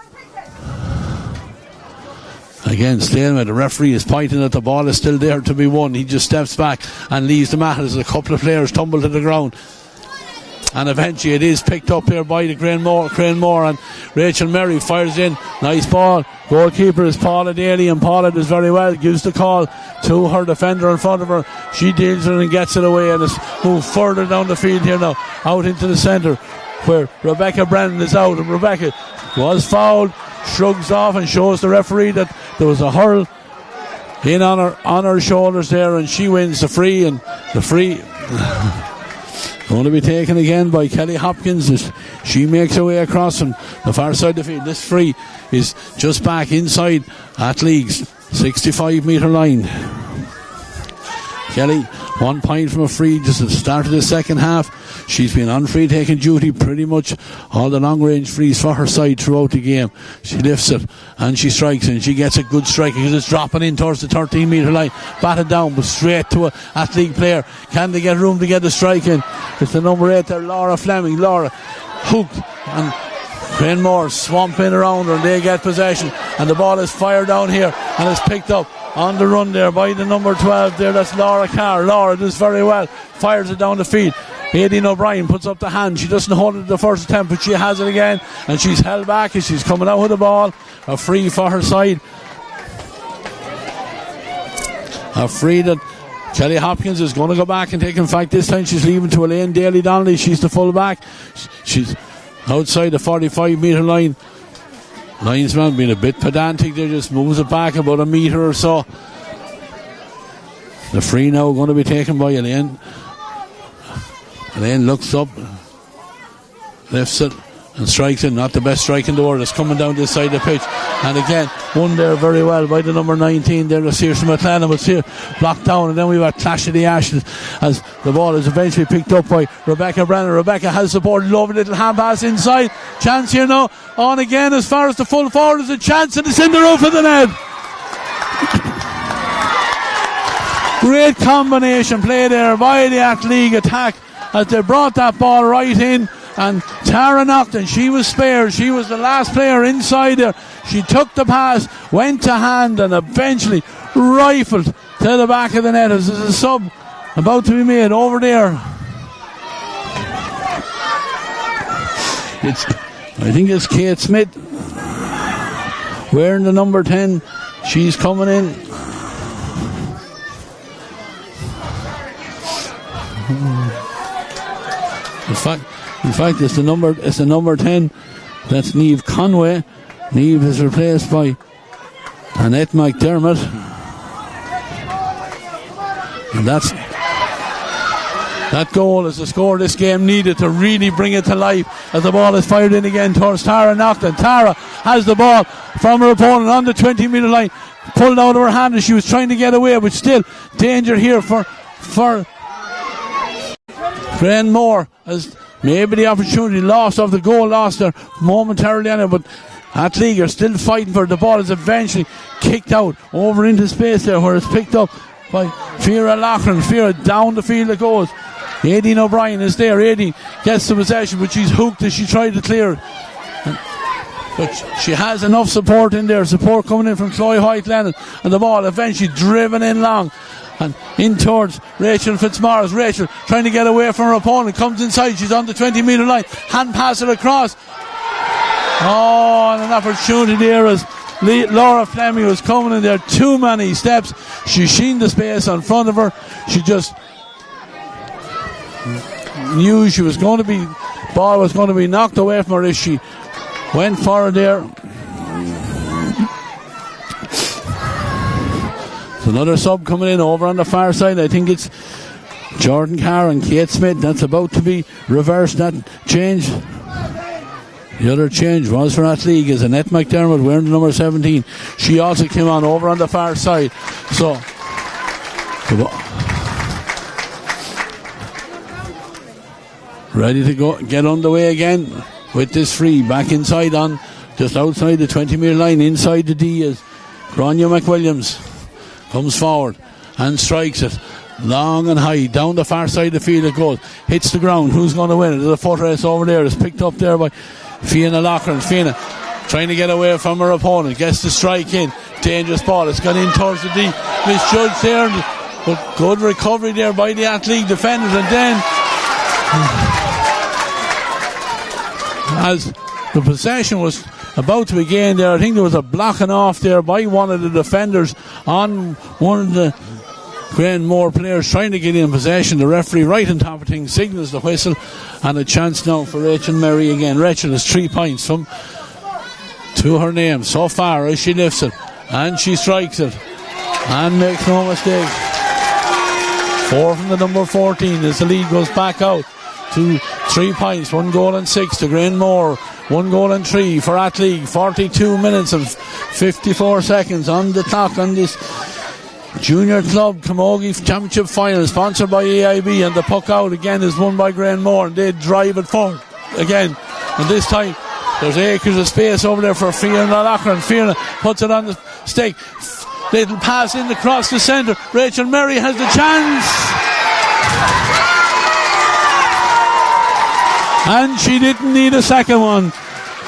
S1: Again, stalemate. The referee is pointing that the ball is still there to be won. He just steps back and leaves the mat as a couple of players tumble to the ground. And eventually it is picked up here by the Granemore, and Rachel Murray fires in. Nice ball. Goalkeeper is Paula Daly, and Paula does very well. Gives the call to her defender in front of her. She deals it and gets it away, and it's moved further down the field here now, out into the centre, where Rebecca Brennan is out, and Rebecca was fouled, shrugs off and shows the referee that there was a hurl in on her shoulders there, and she wins the free, and the free going to be taken again by Kelly Hopkins as she makes her way across from the far side of the field. This free is just back inside Athleague's 65 metre line. Kelly, 1 point from a free just at the start of the second half. She's been on free taking duty pretty much all the long range frees for her side throughout the game. She lifts it and she strikes, and she gets a good strike because it's dropping in towards the 13 metre line. Batted down but straight to a Athleague player. Can they get room to get the strike in? It's the number 8 there, Laura Fleming. Laura hooked, and Granemore swamping around her, and they get possession, and the ball is fired down here and it's picked up on the run there by the number 12 there. That's Laura Carr. Laura does very well, fires it down the field. Aileen O'Brien puts up the hand. She doesn't hold it at the first attempt, but she has it again, and she's held back as she's coming out with the ball. A free for her side. A free that Kelly Hopkins is going to go back and take. In fact, this time she's leaving to Elaine Daly-Donnelly. She's the full back. She's outside the 45 metre line. Linesman being a bit pedantic there, just moves it back about a metre or so. The free now going to be taken by Elaine. Elaine looks up, lifts it, and strikes it. Not the best strike in the world. It's coming down this side of the pitch, and again won there very well by the number 19 there, Sears from Athleague, but here blocked down, and then we've got Clash of the Ashes as the ball is eventually picked up by Rebecca Brennan. Rebecca has the ball, lovely little hand pass inside, chance here now, on again as far as the full forward is a chance, and it's in the roof of the net. Great combination play there by the Athleague attack as they brought that ball right in, and Tara Naughton, she was spared. She was the last player inside there. She took the pass, went to hand, and eventually rifled to the back of the net as there's a sub about to be made over there. I think it's Kate Smith wearing the number 10. She's coming in. In fact, it's the number 10. That's Niamh Conway. Niamh is replaced by Annette McDermott, and that goal is the score this game needed to really bring it to life as the ball is fired in again towards Tara Naughton. Tara has the ball from her opponent on the 20-metre line, pulled out of her hand as she was trying to get away, but still danger here for Granemore, as maybe the opportunity lost of the goal lost there momentarily on it, but Athleague are still fighting for it. The ball is eventually kicked out over into space there, where it's picked up by Fiora Loughran. Fiora down the field it goes. Aideen O'Brien is there. Aideen gets the possession, but she's hooked as she tried to clear it. But she has enough support in there. Support coming in from Chloe White-Lennon, and the ball eventually driven in long and in towards Rachel Fitzmaurice. Rachel trying to get away from her opponent, comes inside, she's on the 20-metre line, hand pass it across. Oh, and an opportunity there as Laura Fleming was coming in there, too many steps. She seen the space in front of her. She just knew she was going to be, ball was going to be knocked away from her if she went for it there. There's another sub coming in over on the far side. I think it's Jordan Carr and Kate Smith. That's about to be reversed, that change. The other change was for Athleague is Annette McDermott wearing the number 17. She also came on over on the far side. So ready to go, get underway again with this free. Back inside on just outside the 20-metre line, inside the D is Grania McWilliams. Comes forward and strikes it long and high down the far side of the field. It goes, hits the ground. Who's going to win it? There's a foot race over there. It's picked up there by Fiona Loughran. Fiona trying to get away from her opponent, gets the strike in. Dangerous ball. It's gone in towards the D. Misjudged there, but good recovery there by the Athleague defenders. And then as the possession was about to begin there, I think there was a blocking off there by one of the defenders on one of the Granemore players trying to get in possession. The referee right on top of things signals the whistle, and a chance now for Rachel Merry again. Rachel has 3 points from to her name so far as she lifts it and she strikes it and makes no mistake. 4 from the number 14 as the lead goes back out to 3 points, 1 goal and 6 to Granemore, 1 goal and 3 for Athleague. 42 minutes and 54 seconds on the clock on this Junior Club Camogie Championship Final, sponsored by AIB, and the puck out again is won by Granemore, and they drive it forward again, and this time there's acres of space over there for Fiona Loughran. Fiona puts it on the stick, little pass in across the centre. Rachel Merry has the chance, and she didn't need a second one.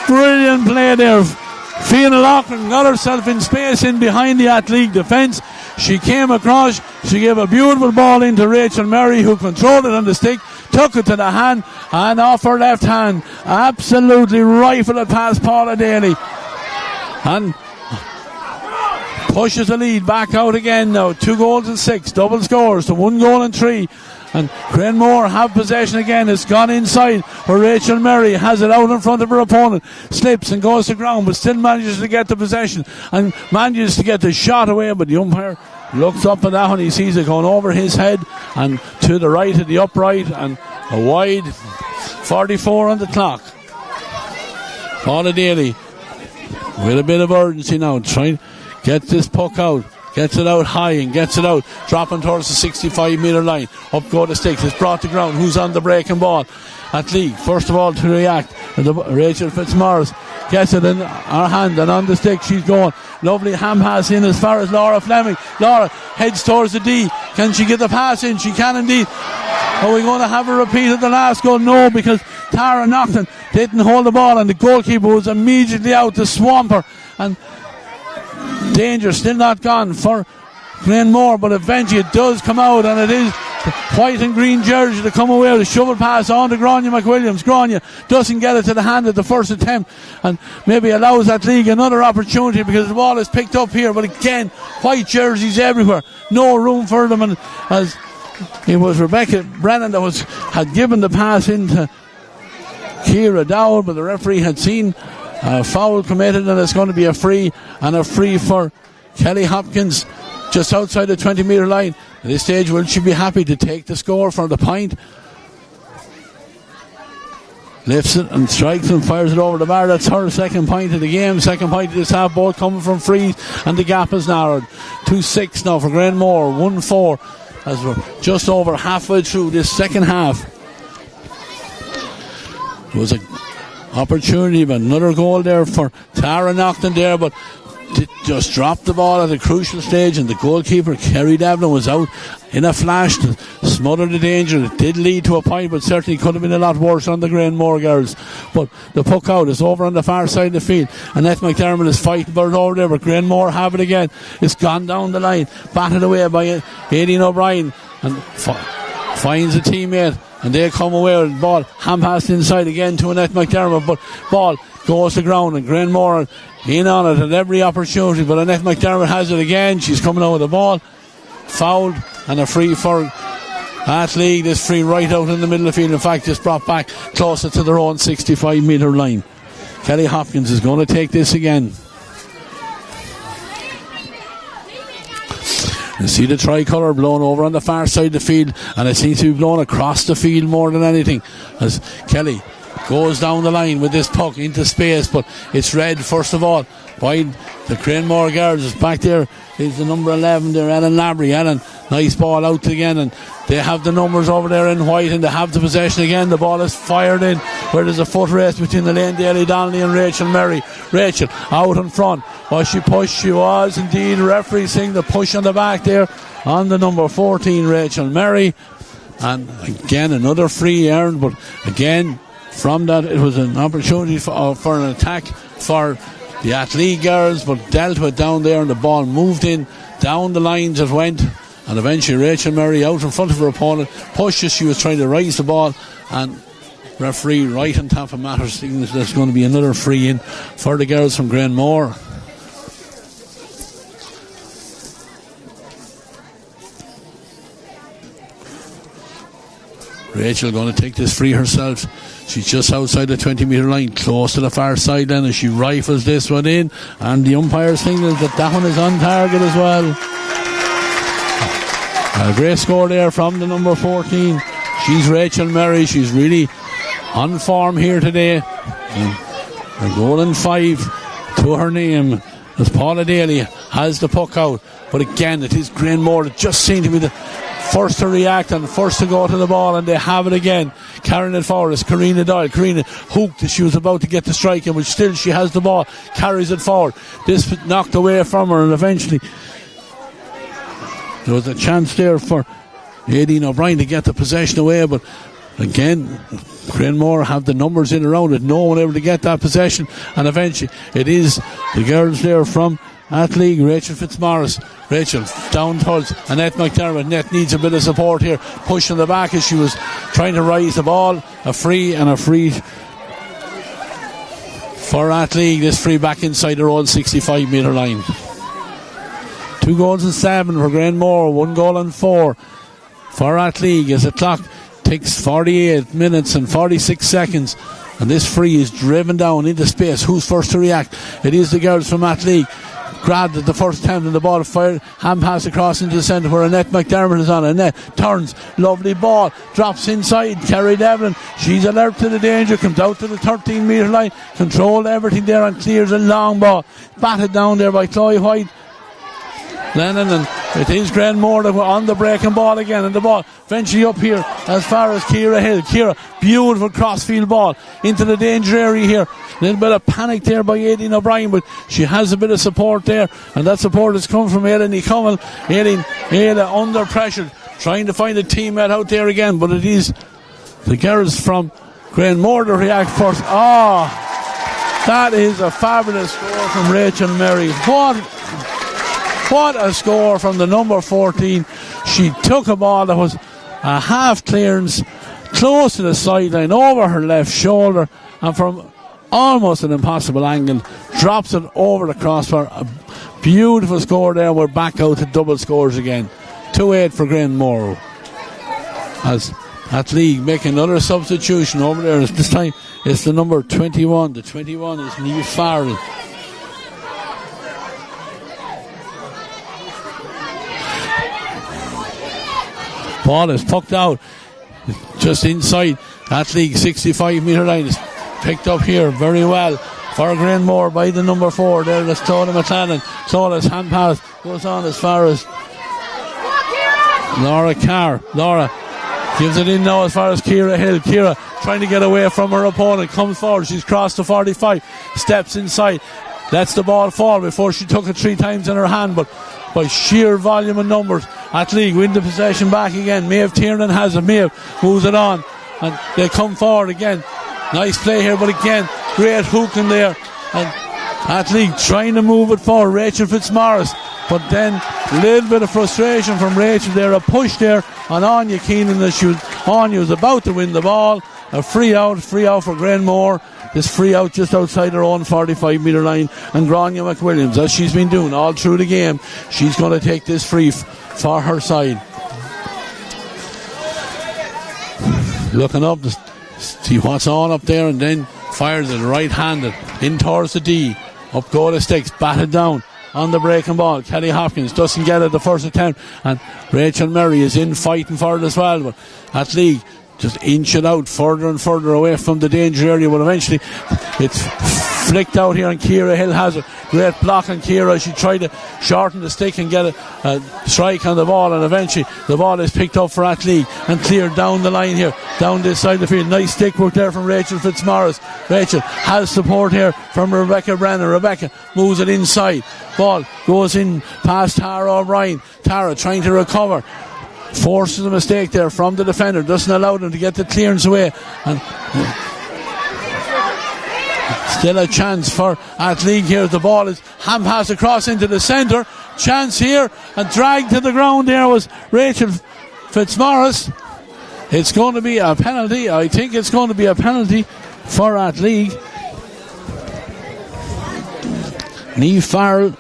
S1: Brilliant play there. Fiona Loughran got herself in space in behind the Athleague defence. She came across, she gave a beautiful ball into Rachel Merry, who controlled it on the stick, took it to the hand, and off her left hand absolutely rifled it past Paula Daly and pushes the lead back out again now. 2 goals and 6, double scores to 1 goal and 3. And Granemore have possession again. It's gone inside where Rachel Merry has it out in front of her opponent, slips and goes to ground, but still manages to get the possession and manages to get the shot away, but the umpire looks up at that one. He sees it going over his head and to the right of the upright, and a wide. 44 on the clock. Paula Daly with a bit of urgency now, trying to get this puck out. Gets it out high and gets it out, dropping towards the 65 metre line. Up go the sticks. It's brought to ground. Who's on the breaking ball? Athleague, first of all, to react. Rachel Fitzmaurice gets it in her hand and on the stick. She's going. Lovely hand pass in as far as Laura Fleming. Laura heads towards the D. Can she get the pass in? She can indeed. Are we going to have a repeat of the last goal? No, because Tara Naughton didn't hold the ball and the goalkeeper was immediately out to swamp her. And danger still not gone for Granemore, but eventually it does come out, and it is the white and green jersey to come away with a shovel pass on to Grania McWilliams. Grania doesn't get it to the hand at the first attempt and maybe allows Athleague another opportunity because the ball is picked up here, but again white jerseys everywhere, no room for them, and as it was Rebecca Brennan that had given the pass into Ciara Dowd, but the referee had seen a foul committed and it's going to be a free, and a free for Kelly Hopkins just outside the 20 metre line. At this stage, will she be happy to take the score for the point? Lifts it and strikes and fires it over the bar. That's her second point of the game, second point of this half, both coming from frees, and the gap is narrowed. 2-6 now for Granemore, 1-4 as we're just over halfway through this second half. It was an opportunity, but another goal there for Tara Naughton there, but just dropped the ball at a crucial stage, and the goalkeeper Kerry Devlin was out in a flash to smother the danger. It did lead to a point, but certainly could have been a lot worse on the Granemore girls. But the puck out is over on the far side of the field. Annette McDermott is fighting for it over there, but Granemore have it again. It's gone down the line, batted away by Aileen O'Brien, and finds a teammate, and they come away with the ball hand passed inside again to Annette McDermott, but ball goes to ground, and Granemore in on it at every opportunity, but Annette McDermott has it again. She's coming out with the ball, fouled, and a free for Athleague. This free right out in the middle of the field, in fact just brought back closer to their own 65 metre line. Kelly Hopkins is going to take this again. You see the tricolour blown over on the far side of the field, and it seems to be blown across the field more than anything as Kelly goes down the line with this puck into space, but it's read first of all by the Granemore girls. It's back there is the number 11 there, Ellen Labrie. Ellen, nice ball out again, and they have the numbers over there in white, and they have the possession again. The ball is fired in where there's a foot race between the lane Daly Donnelly and Rachel Merry. Rachel out in front. Was she pushed? She was indeed. Referee seeing the push on the back there on the number 14 Rachel Merry, and again another free earned, but again from that it was an opportunity for an attack for the Athleague girls, but dealt with down there, and the ball moved in down the lines it went, and eventually Rachel Merry out in front of her opponent pushed as she was trying to raise the ball, and referee right on top of matters signals there's going to be another free in for the girls from Granemore. Rachel going to take this free herself. She's just outside the 20 metre line, close to the far sideline, as she rifles this one in, and the umpire signals that one is on target as well. A great score there from the number 14. She's Rachel Merry. She's really on form here today. A goal and 5 to her name as Paula Daly has the puck out. But again, it is Granemore that just seem to be the first to react and first to go to the ball, and they have it again. Carrying it forward is Karina Doyle. Karina hooked as she was about to get the strike in, but still she has the ball, carries it forward. This knocked away from her, and eventually there was a chance there for Aileen O'Brien to get the possession away, but again Granemore have the numbers in around it, no one able to get that possession, and eventually it is the girls there from Athleague. Rachel Fitzmaurice. Rachel down towards Annette McDermott. Annette needs a bit of support here, pushing the back as she was trying to rise the ball. A free for Athleague. This free back inside their own 65 metre line. 2 goals and 7 for Granemore, 1 goal and 4 for Athleague as the clock takes 48 minutes and 46 seconds, and this free is driven down into space. Who's first to react? It is the girls from Athleague. grabbed at the first attempt and the ball fired, hand pass across into the centre where Annette McDermott is on. Annette turns, lovely ball, drops inside. Kerry Devlin, she's alert to the danger, comes out to the 13 metre line, controlled everything there and clears a long ball, batted down there by Chloe White. Lennon, and it is Granemore that were on the breaking ball again, and the ball eventually up here as far as Ciara Hill. Ciara, beautiful crossfield ball into the danger area here. A little bit of panic there by Aileen O'Brien, but she has a bit of support there, and that support has come from Aileen Nicommel. Aileen under pressure, trying to find a teammate out there again, but it is the girls from Granemore to react first. That is a fabulous score from Rachel Murray. What a score from the number 14. She took a ball that was a half clearance close to the sideline over her left shoulder, and from almost an impossible angle drops it over the crossbar. A beautiful score there. We're back out to double scores again. 2-8 for Granemore, as Athleague make another substitution over there. This time it's the number 21. The 21 is Niamh Farrell. Ball is pucked out just inside Athleague 65 metre line. Is picked up here very well for Granemore by the number 4 there. That's Clodagh McLennan. Clodah's hand pass goes on as far as Laura Carr. Laura gives it in now as far as Ciara Hill. Ciara trying to get away from her opponent, comes forward, she's crossed the 45, steps inside, lets the ball fall before she took it 3 times in her hand, but by sheer volume and numbers, Athleague win the possession back again. Maeve Tiernan has it. Maeve moves it on, and they come forward again. Nice play here, but again, great hook in there, and Athleague trying to move it forward. Rachel Fitzmaurice, but then a little bit of frustration from Rachel there. A push there on Anya Keenan as Anya was about to win the ball. A free out for Granemore. This free out just outside her own 45 metre line, and Grania McWilliams, as she's been doing all through the game, she's going to take this free for her side. Looking up to see what's on up there, and then fires it right-handed in towards the D. Up go the sticks, batted down on the breaking ball. Kelly Hopkins doesn't get it the first attempt, and Rachel Murray is in fighting for it as well, but Athleague just inch it out further and further away from the danger area, but eventually it's flicked out here, and Ciara Hill has it. Great block on Ciara. She tried to shorten the stick and get a strike on the ball, and eventually the ball is picked up for Athleague and cleared down the line here, down this side of the field. Nice stick work there from Rachel Fitzmaurice. Rachel has support here from Rebecca Brennan. Rebecca moves it inside. Ball goes in past Tara O'Brien. Tara trying to recover, forces a mistake there from the defender, doesn't allow them to get the clearance away, and still a chance for Athleague here. The ball is hand pass across into the centre. Chance here, and dragged to the ground there was Rachel Fitzmaurice. It's going to be a penalty. I think it's going to be a penalty for Athleague. Niamh Farrell,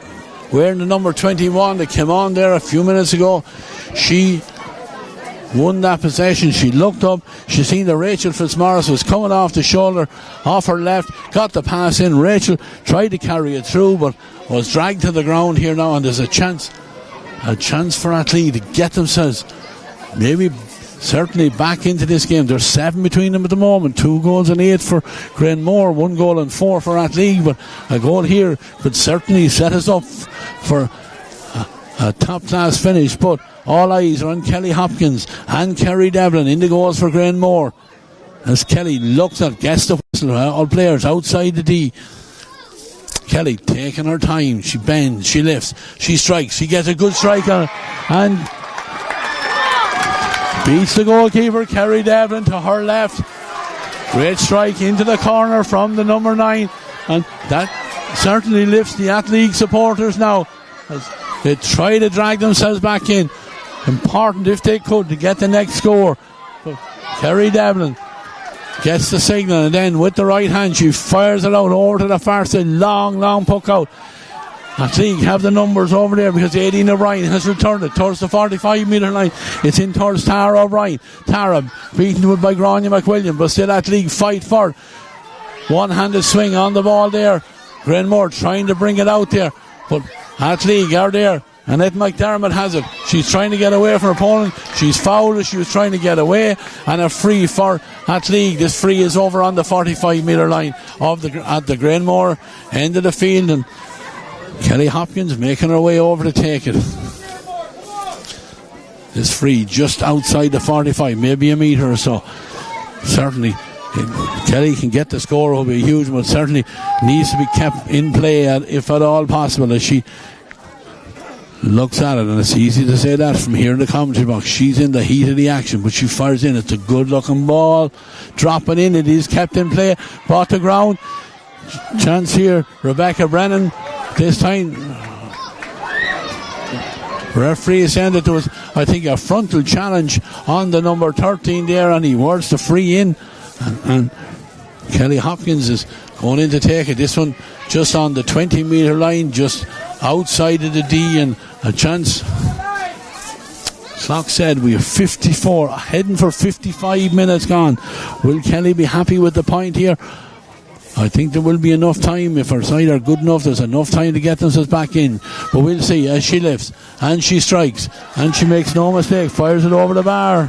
S1: wearing the number 21, that came on there a few minutes ago, she won that possession. She looked up, she seen that Rachel Fitzmaurice was coming off the shoulder, off her left, got the pass in. Rachel tried to carry it through, but was dragged to the ground here now, and there's a chance for Athleague to get themselves maybe certainly back into this game. There's 7 between them at the moment. 2 goals and 8 for Granemore, 1 goal and 4 for Athleague, but a goal here could certainly set us up for a top class finish. But all eyes are on Kelly Hopkins and Kerry Devlin in the goals for Granemore, as Kelly looks at, gets the whistle. All players outside the D. Kelly taking her time, she bends, she lifts, she strikes, she gets a good strike on it, and beats the goalkeeper Kerry Devlin to her left. Great strike into the corner from the number 9, and that certainly lifts the Athleague supporters now as they try to drag themselves back in. Important if they could to get the next score. But Kerry Devlin gets the signal, and then with the right hand she fires it out over to the far side. Long puck out. Athleague have the numbers over there because Aileen O'Brien has returned it towards the 45 metre line. It's in towards Tara O'Brien. Tara beaten by Grania McWilliams, but still Athleague fight for it. One-handed swing on the ball there. Granemore trying to bring it out there, but Athleague are there. Annette McDermott has it. She's trying to get away from her opponent. She's fouled as she was trying to get away. And a free for Athleague. This free is over on the 45-metre line at the Granemore end of the field. And Kelly Hopkins making her way over to take it. This free just outside the 45, maybe a metre or so. Certainly, Kelly can get the score. It will be huge, but certainly needs to be kept in play if at all possible, as she looks at it. And it's easy to say that from here in the commentary box. She's in the heat of the action, but she fires in. It's a good looking ball, dropping in. It is kept in play, brought to ground. Chance here, Rebecca Brennan. This time referee is saying that there was, I think, a frontal challenge on the number 13 there, and he wards the free in, and Kelly Hopkins is going in to take it. This one just on the 20-metre line, just outside of the D, and a chance. Clock said we have 54, heading for 55 minutes gone. Will Kelly be happy with the point here? I think there will be enough time. If her side are good enough, there's enough time to get themselves back in. But we'll see as she lifts and she strikes and she makes no mistake, fires it over the bar.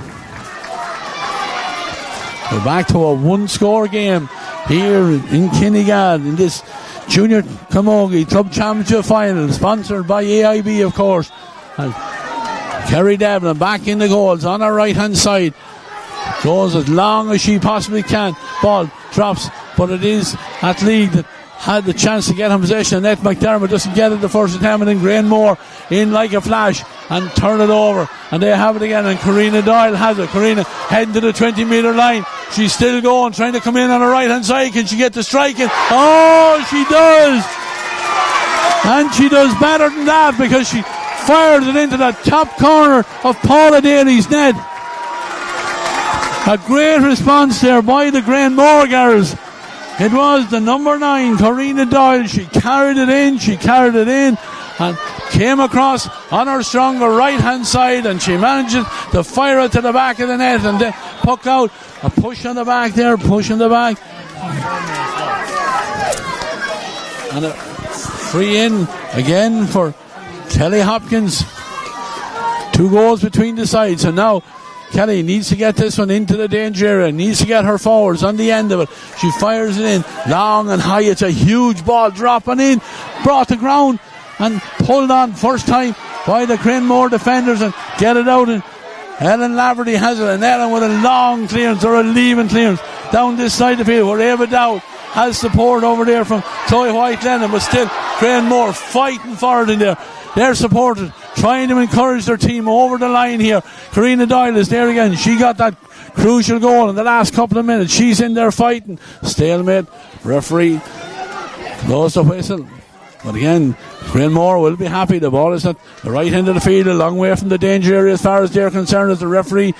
S1: We're back to a one-score game here in Kinnegad in this Junior Camogie Club Championship final, sponsored by AIB, of course. And Kerry Devlin back in the goals on her right hand side, goes as long as she possibly can. Ball drops, but it is Athleague that had the chance to get in possession. Annette McDermott doesn't get it the first attempt, and then Granemore in like a flash and turn it over, and they have it again, and Karina Doyle has it. Karina heading to the 20-metre line. She's still going, trying to come in on the right hand side. Can she get the strike in? Oh, she does, and she does better than that, because she fires it into the top corner of Paula Daly's net. A great response there by the Granemore girls. It was the number 9, Karina Doyle. She carried it in, and came across on her stronger right hand side, and she manages to fire it to the back of the net, and then puck out. A push on the back there, push on the back, and a free in again for Kelly Hopkins. 2 goals between the sides, and now Kelly needs to get this one into the danger area, needs to get her forwards on the end of it. She fires it in long and high. It's a huge ball dropping in, brought to ground and pulled on first time by the Granemore defenders, and get it out, and Ellen Laverty has it, and Ellen with a long clearance, or a leaving clearance down this side of the field, where Ava Dowd has support over there from Chloe White-Lennon, but still Granemore fighting for it in there. They're supported, trying to encourage their team over the line here. Karina Doyle is there again. She got that crucial goal in the last couple of minutes. She's in there fighting. Stalemate. Referee blows the whistle. But again, Granemore will be happy. The ball is at the right end of the field, a long way from the danger area as far as they're concerned, as the referee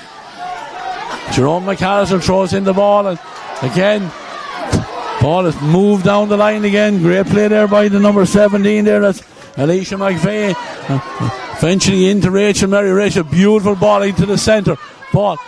S1: Jerome McAllister throws in the ball, and again ball is moved down the line again. Great play there by the number 17 there. That's Alicia McVeigh. Eventually into Rachel Murray. Rachel, beautiful ball into the centre. Ball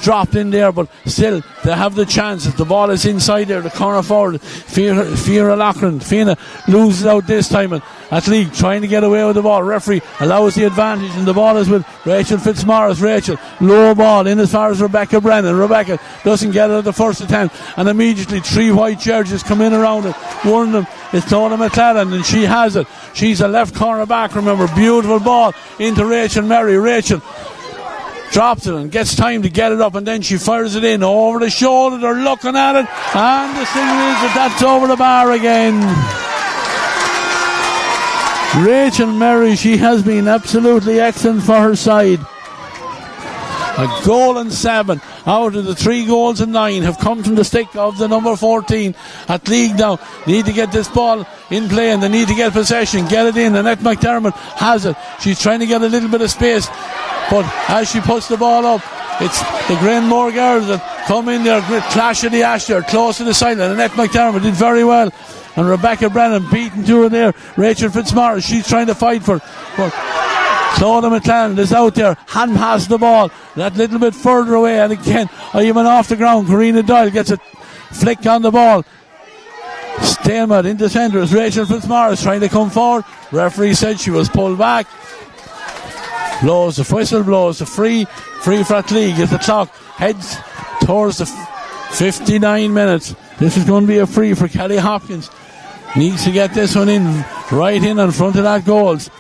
S1: dropped in there, but still they have the chance. If the ball is inside there, the corner forward, Fiona Loughlin. Fiona loses out this time, and Athleague trying to get away with the ball. Referee allows the advantage, and the ball is with Rachel Fitzmaurice. Rachel, low ball in as far as Rebecca Brennan. Rebecca doesn't get it at the first attempt, and immediately 3 white jerseys come in around it. One of them is Tona McClellan, and she has it. She's a left corner back, remember. Beautiful ball into Rachel Murray. Rachel drops it and gets time to get it up, and then she fires it in over the shoulder. They're looking at it, and the signal is that that's over the bar again. Rachel Murray, she has been absolutely excellent for her side. A goal and 7 out of the 3 goals and 9 have come from the stick of the number 14. Athleague now need to get this ball in play, and they need to get possession, get it in. Annette McDermott has it. She's trying to get a little bit of space, but as she puts the ball up, it's the Granemore girls that come in there. Great clash of the ash there, close to the sideline. Annette McDermott did very well, and Rebecca Brennan beaten to her there. Rachel Fitzmaurice, she's trying to fight for Claudia McClellan is out there, hand pass the ball that little bit further away, and again even off the ground. Karina Doyle gets a flick on the ball. Stalemate into centre as Rachel Fitzmaurice trying to come forward. Referee said she was pulled back. Blows the whistle, blows the free for Athleague as the clock heads towards the 59 minutes. This is going to be a free for Kelly Hopkins. Needs to get this one in, right in front of that goals.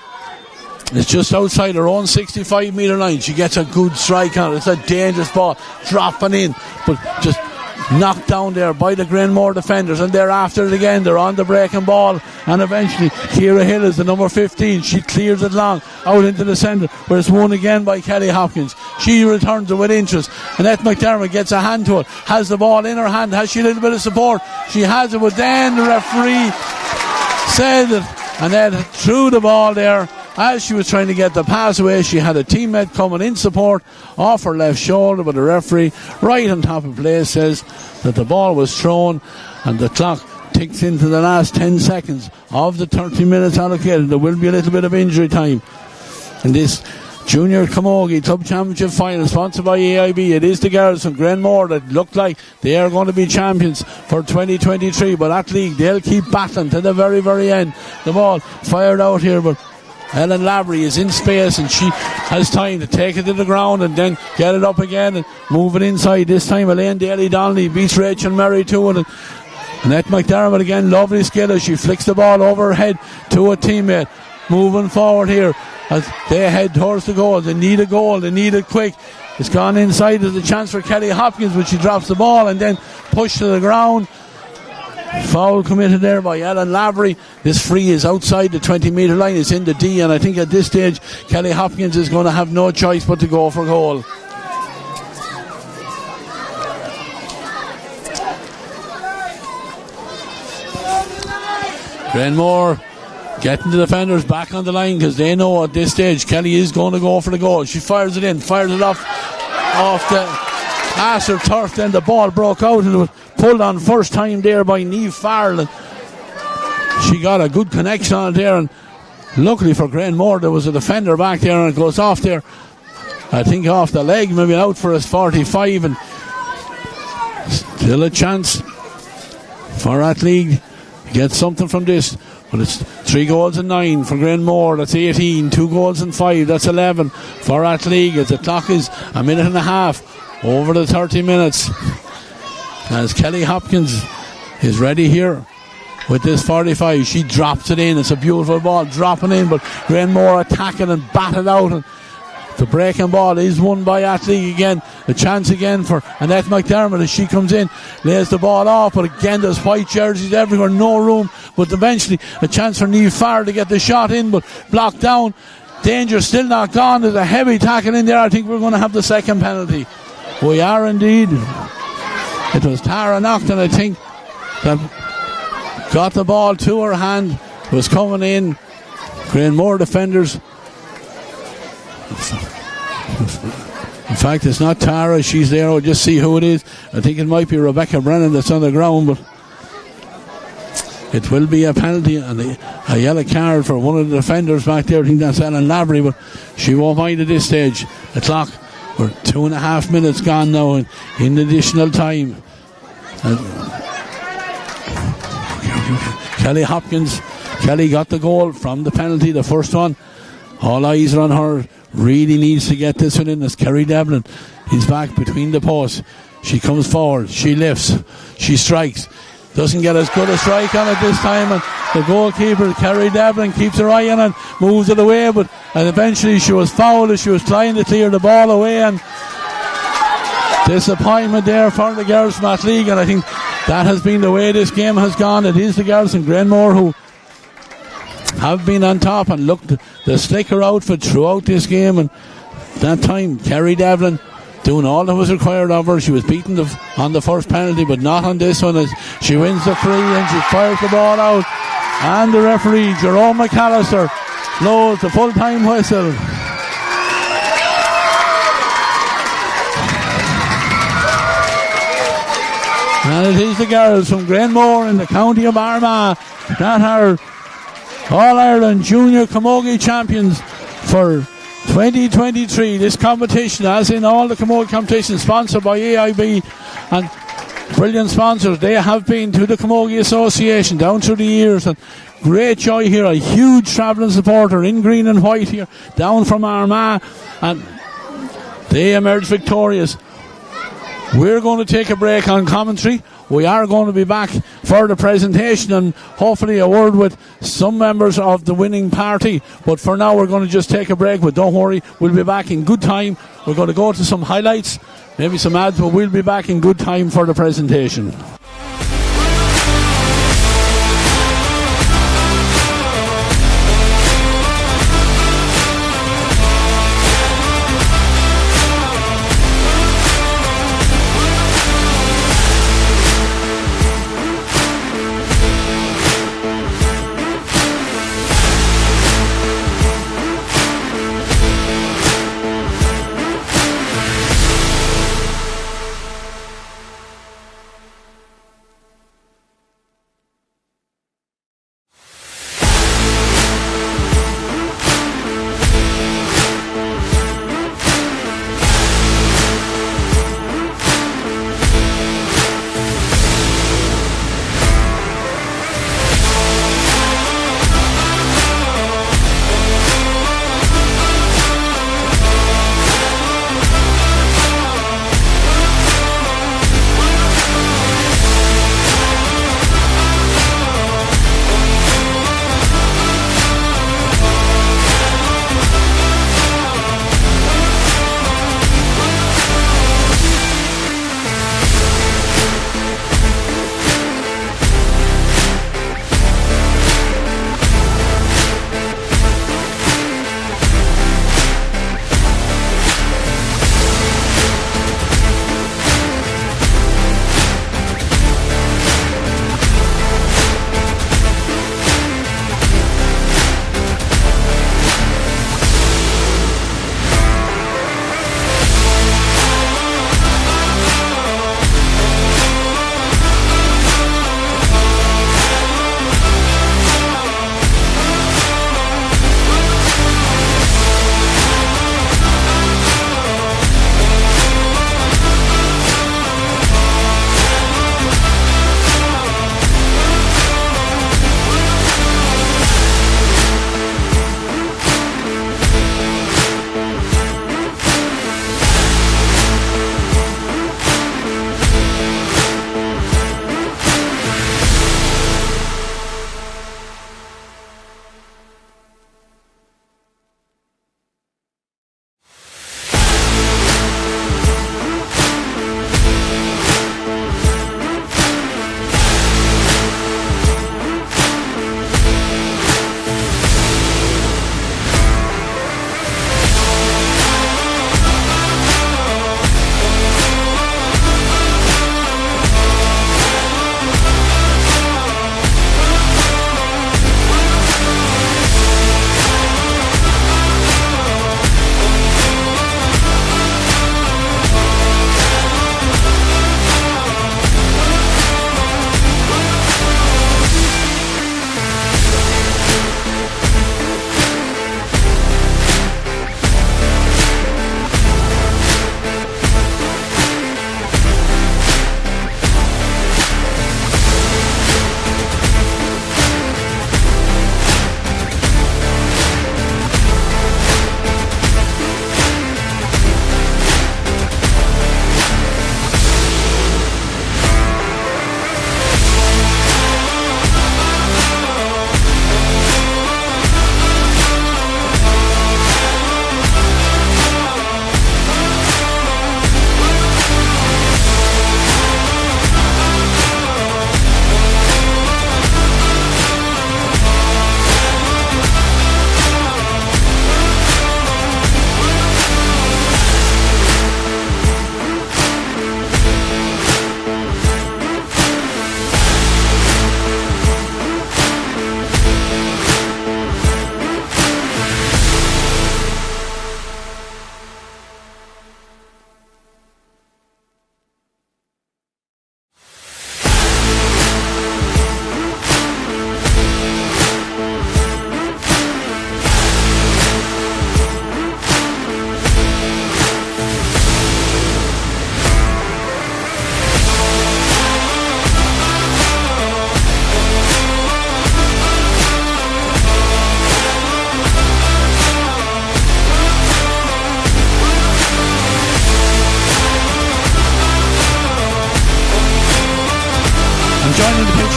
S1: It's just outside her own 65 metre line. She gets a good strike on it. It's a dangerous ball, dropping in, but just knocked down there by the Granemore defenders, and they're after it again. They're on the breaking ball, and eventually Ciara Hill is the number 15. She clears it long out into the centre, where it's won again by Kelly Hopkins. She returns it with interest. Annette McDermott gets a hand to it, has the ball in her hand. Has she a little bit of support? She has it, but then the referee said that Annette threw the ball there. As she was trying to get the pass away, she had a teammate coming in support off her left shoulder, but the referee right on top of play says that the ball was thrown, and the clock ticks into the last 10 seconds of the 30 minutes allocated. There will be a little bit of injury time in this Junior Camogie Club Championship final, sponsored by AIB. It is the girls from Granemore that look like they are going to be champions for 2023, but Athleague, they'll keep battling to the very, very end. The ball fired out here, but Ellen Lavery is in space, and she has time to take it to the ground and then get it up again and move it inside. This time Elaine Daly-Donnelly beats Rachel Murray to it, and Annette McDermott again, lovely skill as she flicks the ball over her head to a teammate. Moving forward here as they head towards the goal. They need a goal, they need it quick. It's gone inside. There's a chance for Kelly Hopkins, but she drops the ball and then pushed to the ground. Foul committed there by Ellen Lavery. This free is outside the 20 metre line. It's in the D, and I think at this stage Kelly Hopkins is going to have no choice but to go for goal. Granemore getting the defenders back on the line because they know at this stage Kelly is going to go for the goal. She fires it in, fires it off the Asher turf. Then the ball broke out and it was pulled on first time there by Niamh Farrell. She got a good connection on it there, and luckily for Granemore there was a defender back there, and it goes off there, I think off the leg, maybe out for his 45, and still a chance for Athleague to get something from this. But it's 3 goals and 9 for Granemore. That's 18. 2 goals and 5. That's 11 for Athleague. As the clock is a minute and a half over the 30 minutes. As Kelly Hopkins is ready here with this 45. She drops it in. It's a beautiful ball dropping in, but Granemore attacking and batted out. And the breaking ball is won by Athleague again. A chance again for Annette McDermott as she comes in, lays the ball off, but again there's white jerseys everywhere, no room. But eventually a chance for Niamh Farrell to get the shot in, but blocked down. Danger still not gone. There's a heavy tackle in there. I think we're going to have the second penalty. We are indeed. It was Tara Naughton, I think, that got the ball to her hand, was coming in. Granemore defenders. In fact, it's not Tara, she's there. I'll just see who it is. I think it might be Rebecca Brennan that's on the ground, but it will be a penalty and a yellow card for one of the defenders back there. I think that's Ellen Lavery, but she won't mind at this stage. The clock, we're 2.5 minutes gone now in additional time. And Kelly Hopkins, Kelly got the goal from the penalty, the first one. All eyes are on her. Really needs to get this one in as Kerry Devlin is back between the posts. She comes forward, she lifts, she strikes, doesn't get as good a strike on it this time, and the goalkeeper Kerry Devlin keeps her eye on it, moves it away, but and eventually she was fouled as she was trying to clear the ball away, and disappointment there for the girls from Athleague, and I think that has been the way this game has gone. It is the girls in Granemore who have been on top and looked the slicker outfit throughout this game, and that time Kerry Devlin doing all that was required of her. She was beaten on the first penalty, but not on this one, as she wins the free and she fires the ball out, and the referee Jerome McAllister blows the full-time whistle. And it is the girls from Granemore in the county of Armagh that are All-Ireland Junior Camogie champions for 2023. This competition, as in all the Camogie competitions, sponsored by AIB, and brilliant sponsors. They have been to the Camogie Association down through the years, and great joy here. A huge travelling supporter in green and white here, down from Armagh, and they emerged victorious. We're going to take a break on commentary. We are going to be back for the presentation and hopefully a word with some members of the winning party. But for now, we're going to just take a break. But don't worry, we'll be back in good time. We're going to go to some highlights, maybe some ads, but we'll be back in good time for the presentation.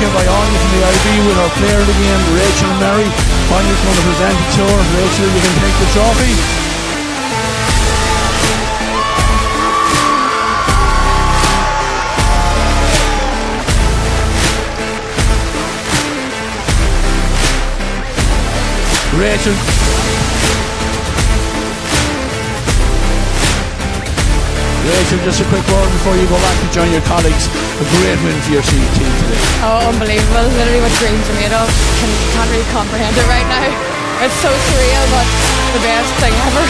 S1: to you by Anya from the AIB with our player of the game, Rachel and Mary. Anya's going to present it to her. Rachel, you can take the trophy. Rachel. Rachel, just a quick word before you go back to join your colleagues. A great win for your team today.
S4: Oh, unbelievable. Literally what dreams are made of. Can't really comprehend it right now. It's so surreal, but the best thing ever.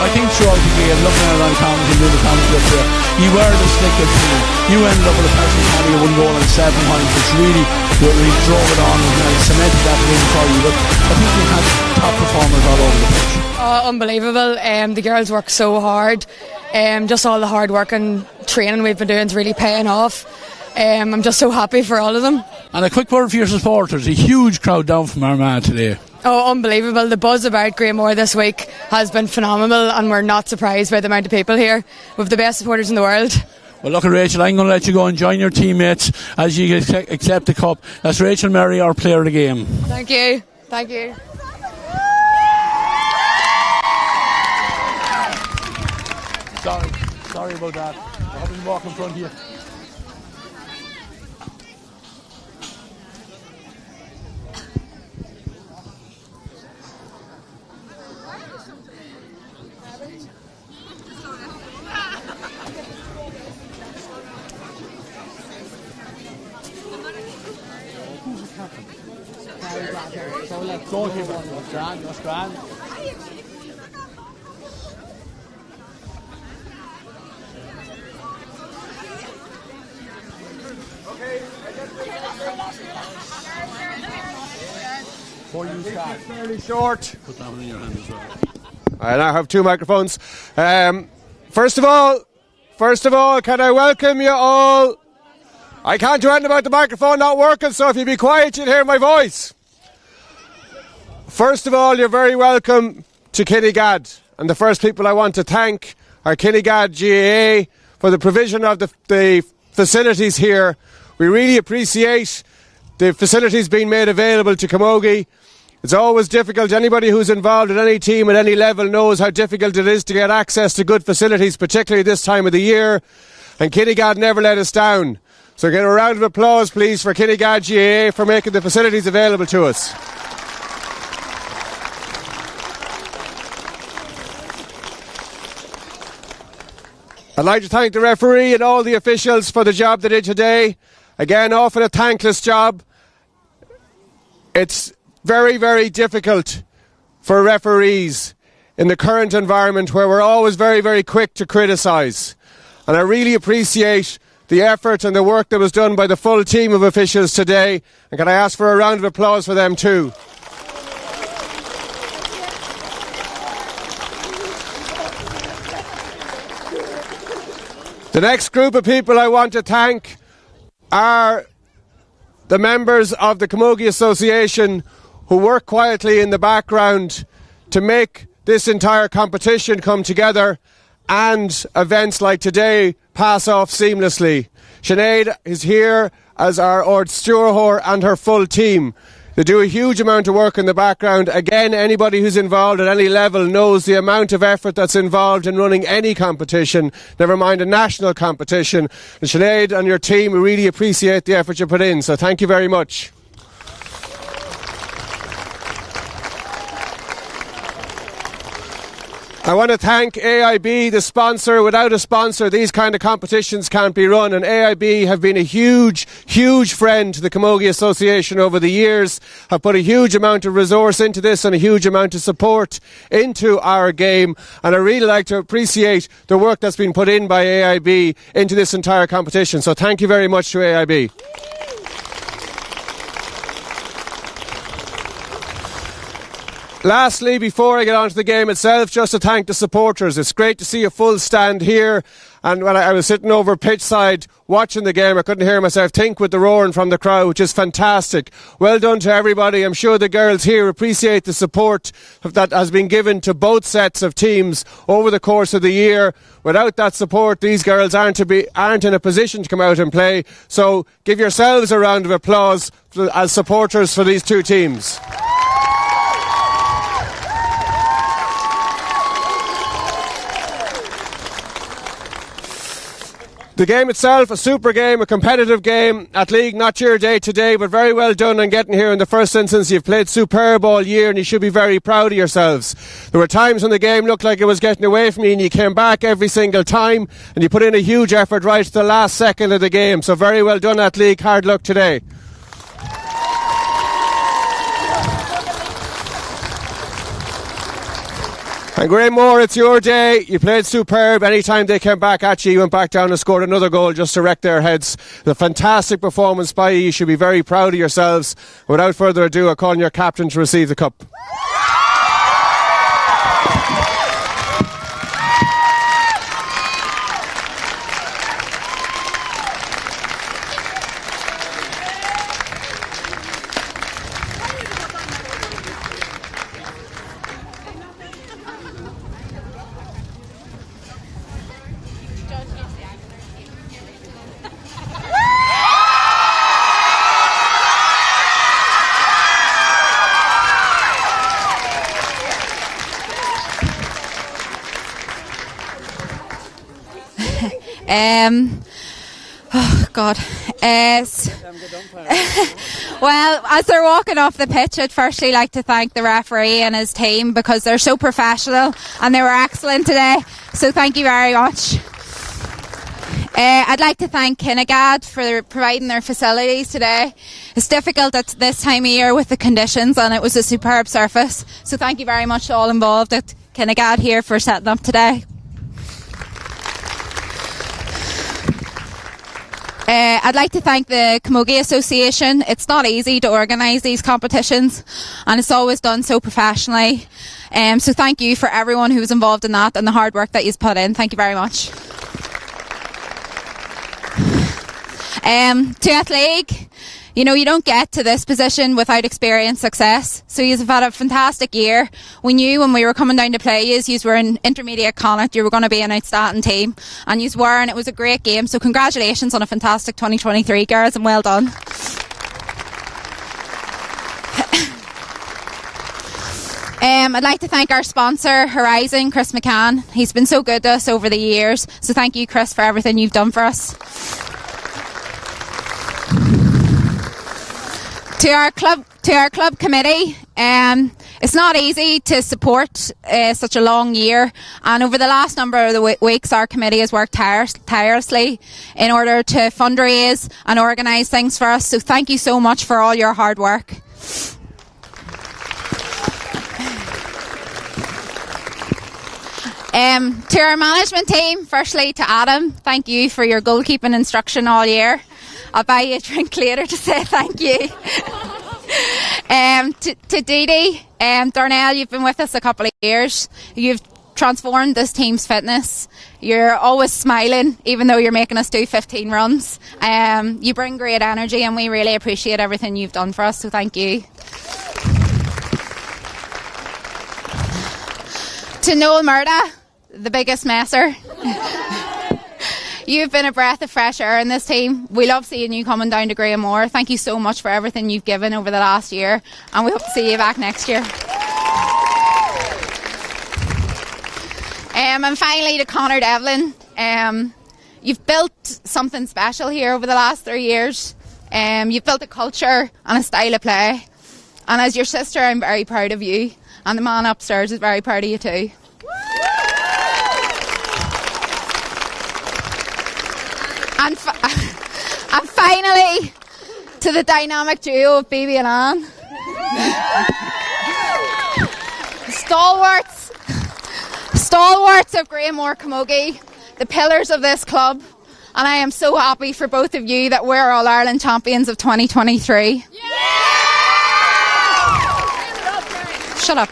S1: I think throughout the game, looking at it on comments and doing the comments up there, you were the slicker team. You ended up with a personal carry of 1 goal and 7 points, which really drove it on and cemented that win for you. But I think you had top performers all over the pitch.
S4: Oh, unbelievable. The girls work so hard. Just all the hard work and training we've been doing is really paying off. I'm just so happy for all of them. And
S1: a quick word for your supporters. A huge crowd down from Armagh today.
S4: Oh, unbelievable. The buzz about Granemore this week has been phenomenal, and we're not surprised by the amount of people here. We have the best supporters in the world.
S1: Well, look at Rachel, I'm going to let you go and join your teammates as you accept the cup. That's Rachel Mary, our player of the game.
S4: Thank you. Thank you.
S1: Sorry about that. I haven't walked in front of you. Goalkeeper, that's grand.
S5: Fairly short.
S1: Put that one in your hand as well.
S5: I now have 2 microphones. First of all, can I welcome you all? I can't do anything about the microphone not working, so if you be quiet, you'll hear my voice. First of all, you're very welcome to Kinnegad, and the first people I want to thank are Kinnegad GAA for the provision of the facilities here. We really appreciate the facilities being made available to Camogie. It's always difficult. Anybody who's involved in any team at any level knows how difficult it is to get access to good facilities, particularly this time of the year. And Kinnegad never let us down. So get a round of applause, please, for Kinnegad GAA for making the facilities available to us. I'd like to thank the referee and all the officials for the job they did today. Again, often a thankless job. It's very, very difficult for referees in the current environment where we're always very, very quick to criticise. And I really appreciate the effort and the work that was done by the full team of officials today. And can I ask for a round of applause for them too? The next group of people I want to thank are the members of the Camogie Association who work quietly in the background to make this entire competition come together and events like today pass off seamlessly. Sinead is here as our Ord Stewart and her full team. They do a huge amount of work in the background. Again, anybody who's involved at any level knows the amount of effort that's involved in running any competition, never mind a national competition. And Sinead and your team, we really appreciate the effort you put in, so thank you very much. I want to thank AIB, the sponsor. Without a sponsor, these kind of competitions can't be run. And AIB have been a huge, huge friend to the Camogie Association over the years, have put a huge amount of resource into this and a huge amount of support into our game. And I really like to appreciate the work that's been put in by AIB into this entire competition. So thank you very much to AIB. Lastly, before I get on to the game itself, just to thank the supporters. It's great to see a full stand here. And when I was sitting over pitch side watching the game, I couldn't hear myself think with the roaring from the crowd, which is fantastic. Well done to everybody. I'm sure the girls here appreciate the support that has been given to both sets of teams over the course of the year. Without that support, these girls aren't in a position to come out and play. So give yourselves a round of applause as supporters for these two teams. The game itself, a super game, a competitive game. Athleague, not your day today, but very well done on getting here in the first instance. You've played superb all year and you should be very proud of yourselves. There were times when the game looked like it was getting away from you and you came back every single time and you put in a huge effort right to the last second of the game. So very well done, Athleague. Hard luck today. And Granemore, it's your day. You played superb. Anytime they came back at you, you went back down and scored another goal just to wreck their heads. The fantastic performance by you. You should be very proud of yourselves. Without further ado, I call on your captain to receive the cup.
S6: Oh God. Well, as they're walking off the pitch, I'd firstly like to thank the referee and his team because they're so professional and they were excellent today. So thank you very much. I'd like to thank Kinnegad for providing their facilities today. It's difficult at this time of year with the conditions and it was a superb surface. So thank you very much to all involved at Kinnegad here for setting up today. I'd like to thank the Camogie Association. It's not easy to organise these competitions and it's always done so professionally. So thank you for everyone who's involved in that and the hard work that you've put in. Thank you very much. To Athleague, you know, you don't get to this position without experience success. So you've had a fantastic year. We knew when we were coming down to play you were in intermediate Connacht, you were going to be an outstanding team. And you were, and it was a great game. So congratulations on a fantastic 2023, girls, and well done. I'd like to thank our sponsor, Horizon, Chris McCann. He's been so good to us over the years. So thank you, Chris, for everything you've done for us. To our club committee, it's not easy to support such a long year, and over the last number of the weeks our committee has worked tirelessly in order to fundraise and organise things for us, so thank you so much for all your hard work. To our management team, firstly to Adam, thank you for your goalkeeping instruction all year. I'll buy you a drink later to say thank you. To Dee Dee, Darnell, you've been with us a couple of years. You've transformed this team's fitness. You're always smiling, even though you're making us do 15 runs. You bring great energy, and we really appreciate everything you've done for us, so thank you. To Noel Murda, the biggest messer. You've been a breath of fresh air in this team. We love seeing you coming down to Granemore. Thank you so much for everything you've given over the last year, and we hope to see you back next year. And finally to Conor Devlin, you've built something special here over the last 3 years. You've built a culture and a style of play, and as your sister I'm very proud of you, and the man upstairs is very proud of you too. And finally, to the dynamic duo of Bibi and Anne. Stalwarts of Granemore Camogie, the pillars of this club. And I am so happy for both of you that we're All-Ireland champions of 2023. Yeah! Shut up.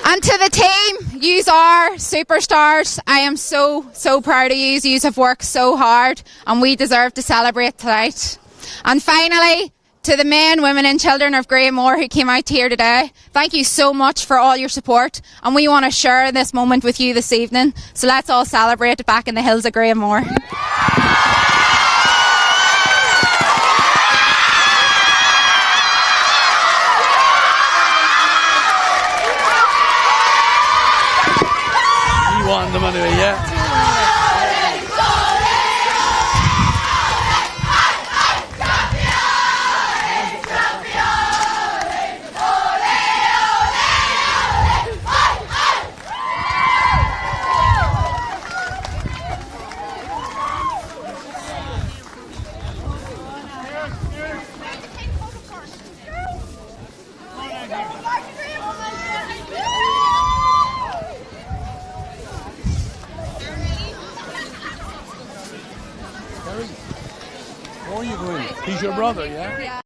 S6: And to the team, yous are superstars. I am so proud of yous. Yous have worked so hard and we deserve to celebrate tonight. And finally, to the men, women and children of Granemore who came out here today, thank you so much for all your support, and we want to share this moment with you this evening. So let's all celebrate it back in the hills of Granemore.
S1: You want them anyway, yeah? Where are you going? He's your brother, yeah?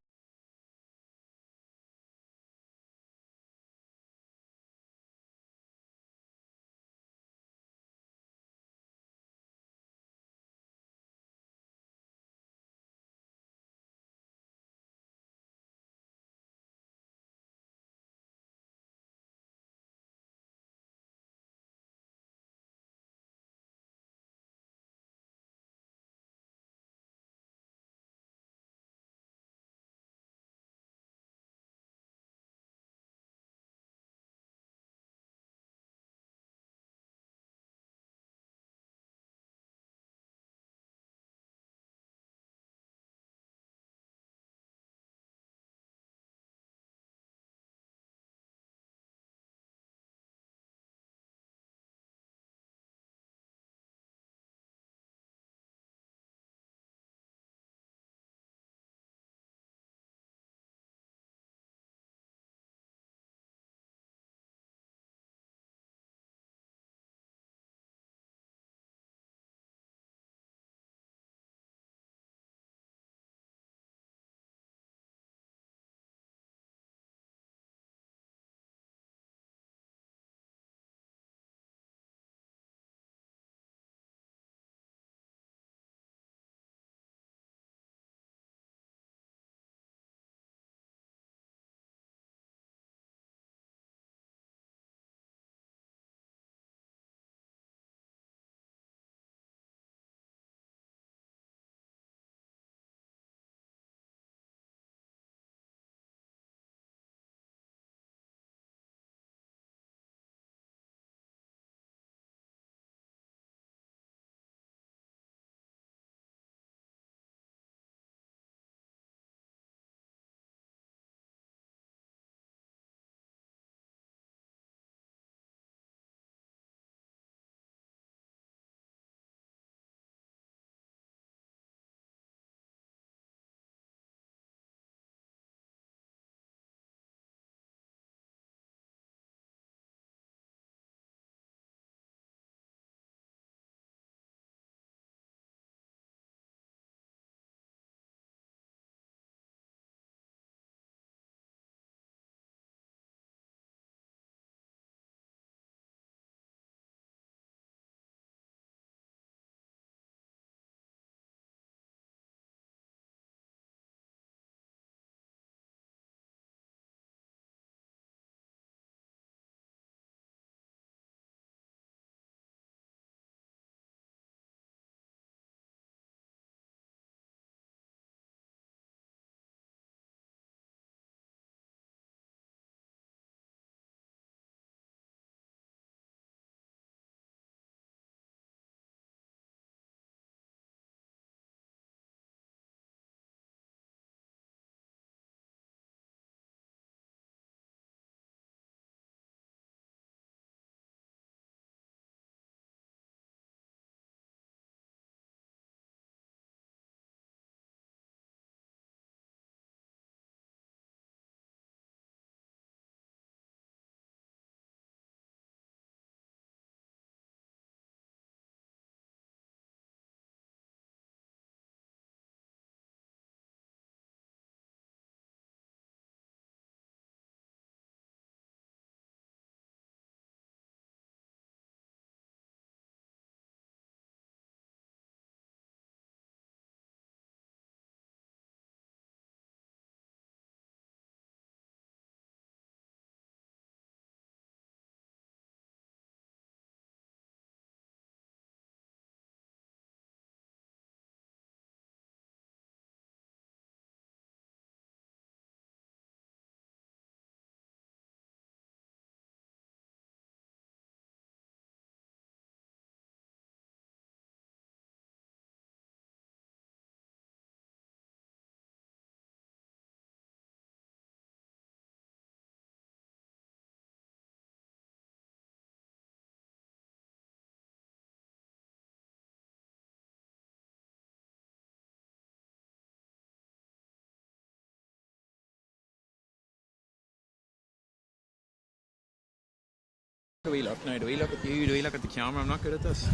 S2: Do we look now? Do we look at you? Do we look at the camera? I'm not good at this.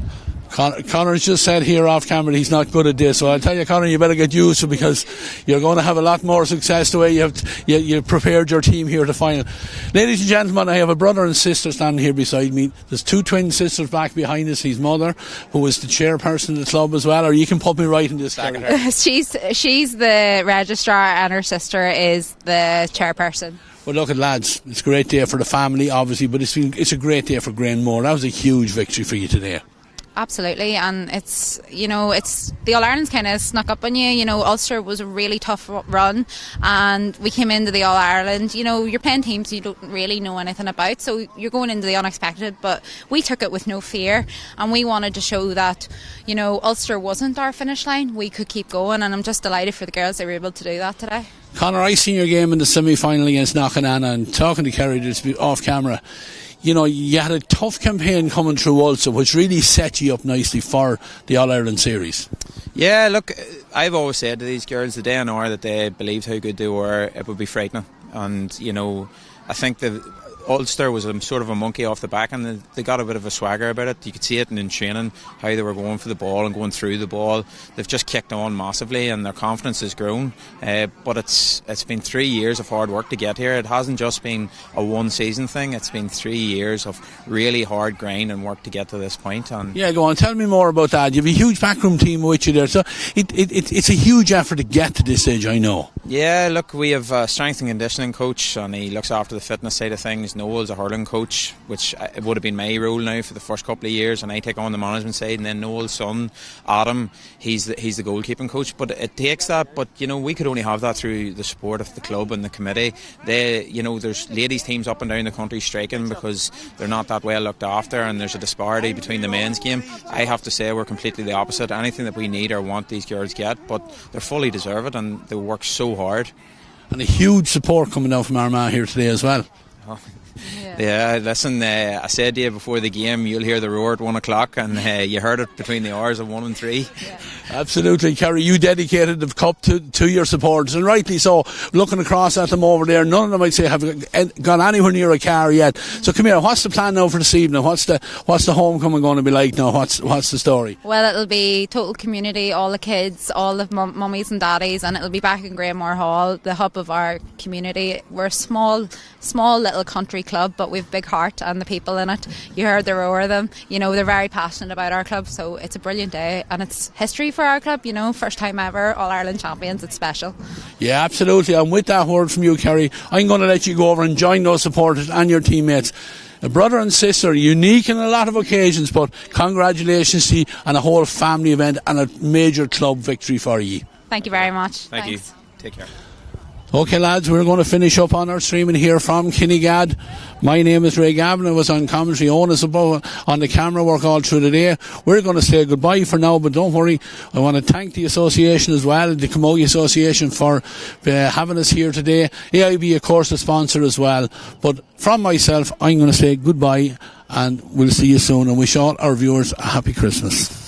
S1: Connor's just said here off camera he's not good at this, so I'll tell you, Connor, you better get used to it, because you're going to have a lot more success the way you prepared your team here to final. Ladies and gentlemen, I have a brother and sister standing here beside me. There's two twin sisters back behind us. His mother, who is the chairperson of the club as well, or you can put me right in this.
S6: She's the registrar and her sister is the chairperson.
S1: Well, look at lads, it's a great day for the family, obviously, but it's a great day for Granemore. That was a huge victory for you today.
S6: Absolutely, and it's the All-Ireland's kind of snuck up on you. Ulster was a really tough run, and we came into the All-Ireland. You're playing teams you don't really know anything about, so you're going into the unexpected, but we took it with no fear, and we wanted to show that Ulster wasn't our finish line. We could keep going, and I'm just delighted for the girls they were able to do that today.
S1: Connor, I seen your game in the semi-final against Knockanana, and talking to Kerry just off camera, you had a tough campaign coming through Ulster, which really set you up nicely for the All-Ireland series.
S2: Yeah, look, I've always said to these girls the day and hour that they believed how good they were, it would be frightening. And, I think Ulster was sort of a monkey off the back, and they got a bit of a swagger about it. You could see it in training, how they were going for the ball and going through the ball. They've just kicked on massively, and their confidence has grown. But it's been 3 years of hard work to get here. It hasn't just been a one-season thing. It's been 3 years of really hard grind and work to get to this point. And
S1: yeah, go on, tell me more about that. You have a huge backroom team with you there, so it's a huge effort to get to this stage, I know.
S2: Yeah, look, we have a strength and conditioning coach, and he looks after the fitness side of things. Noel's a hurling coach, which it would have been my role now for the first couple of years, and I take on the management side. And then Noel's son, Adam, he's the goalkeeping coach. But it takes that. But we could only have that through the support of the club and the committee. There's ladies teams up and down the country striking because they're not that well looked after, and there's a disparity between the men's game. I have to say we're completely the opposite. Anything that we need or want, these girls get, but they fully deserve it, and they work so hard. And a huge support coming down from Armagh here today as well. Oh. Yeah, listen, I said to you before the game, you'll hear the roar at 1 o'clock, and you heard it between the hours of 1 and 3.
S6: Yeah.
S1: Absolutely, Kerry, you dedicated the cup to your supporters, and rightly so. Looking across at them over there, none of them, I'd say, have gone anywhere near a car yet. So come here, what's the plan now for this evening? What's the homecoming going to be like now? What's the story?
S6: Well, it'll be total community, all the kids, all the mummies and daddies, and it'll be back in Granemore Hall, the hub of our community. We're a small little country club, but we've a big heart, and the people in it, you heard the roar of them. They're very passionate about our club, so it's a brilliant day, and it's history for our club. First time ever All-Ireland champions. It's special.
S1: Yeah, absolutely. And with that word from you, Kerry, I'm going to let you go over and join those supporters and your teammates. A brother and sister, unique in a lot of occasions, but congratulations to you, and a whole family event and a major club victory for you.
S6: Thank you very much.
S2: Thank
S6: Thanks.
S2: you. Take care.
S1: Okay, lads, we're going to finish up on our streaming here from Kinnegad. My name is Ray Gavin. I was on commentary, Onus above on the camera work all through the day. We're going to say goodbye for now, but don't worry. I want to thank the association as well, the Camogie Association, for having us here today. AIB, of course, the sponsor as well. But from myself, I'm going to say goodbye, and we'll see you soon, and wish all our viewers a happy Christmas.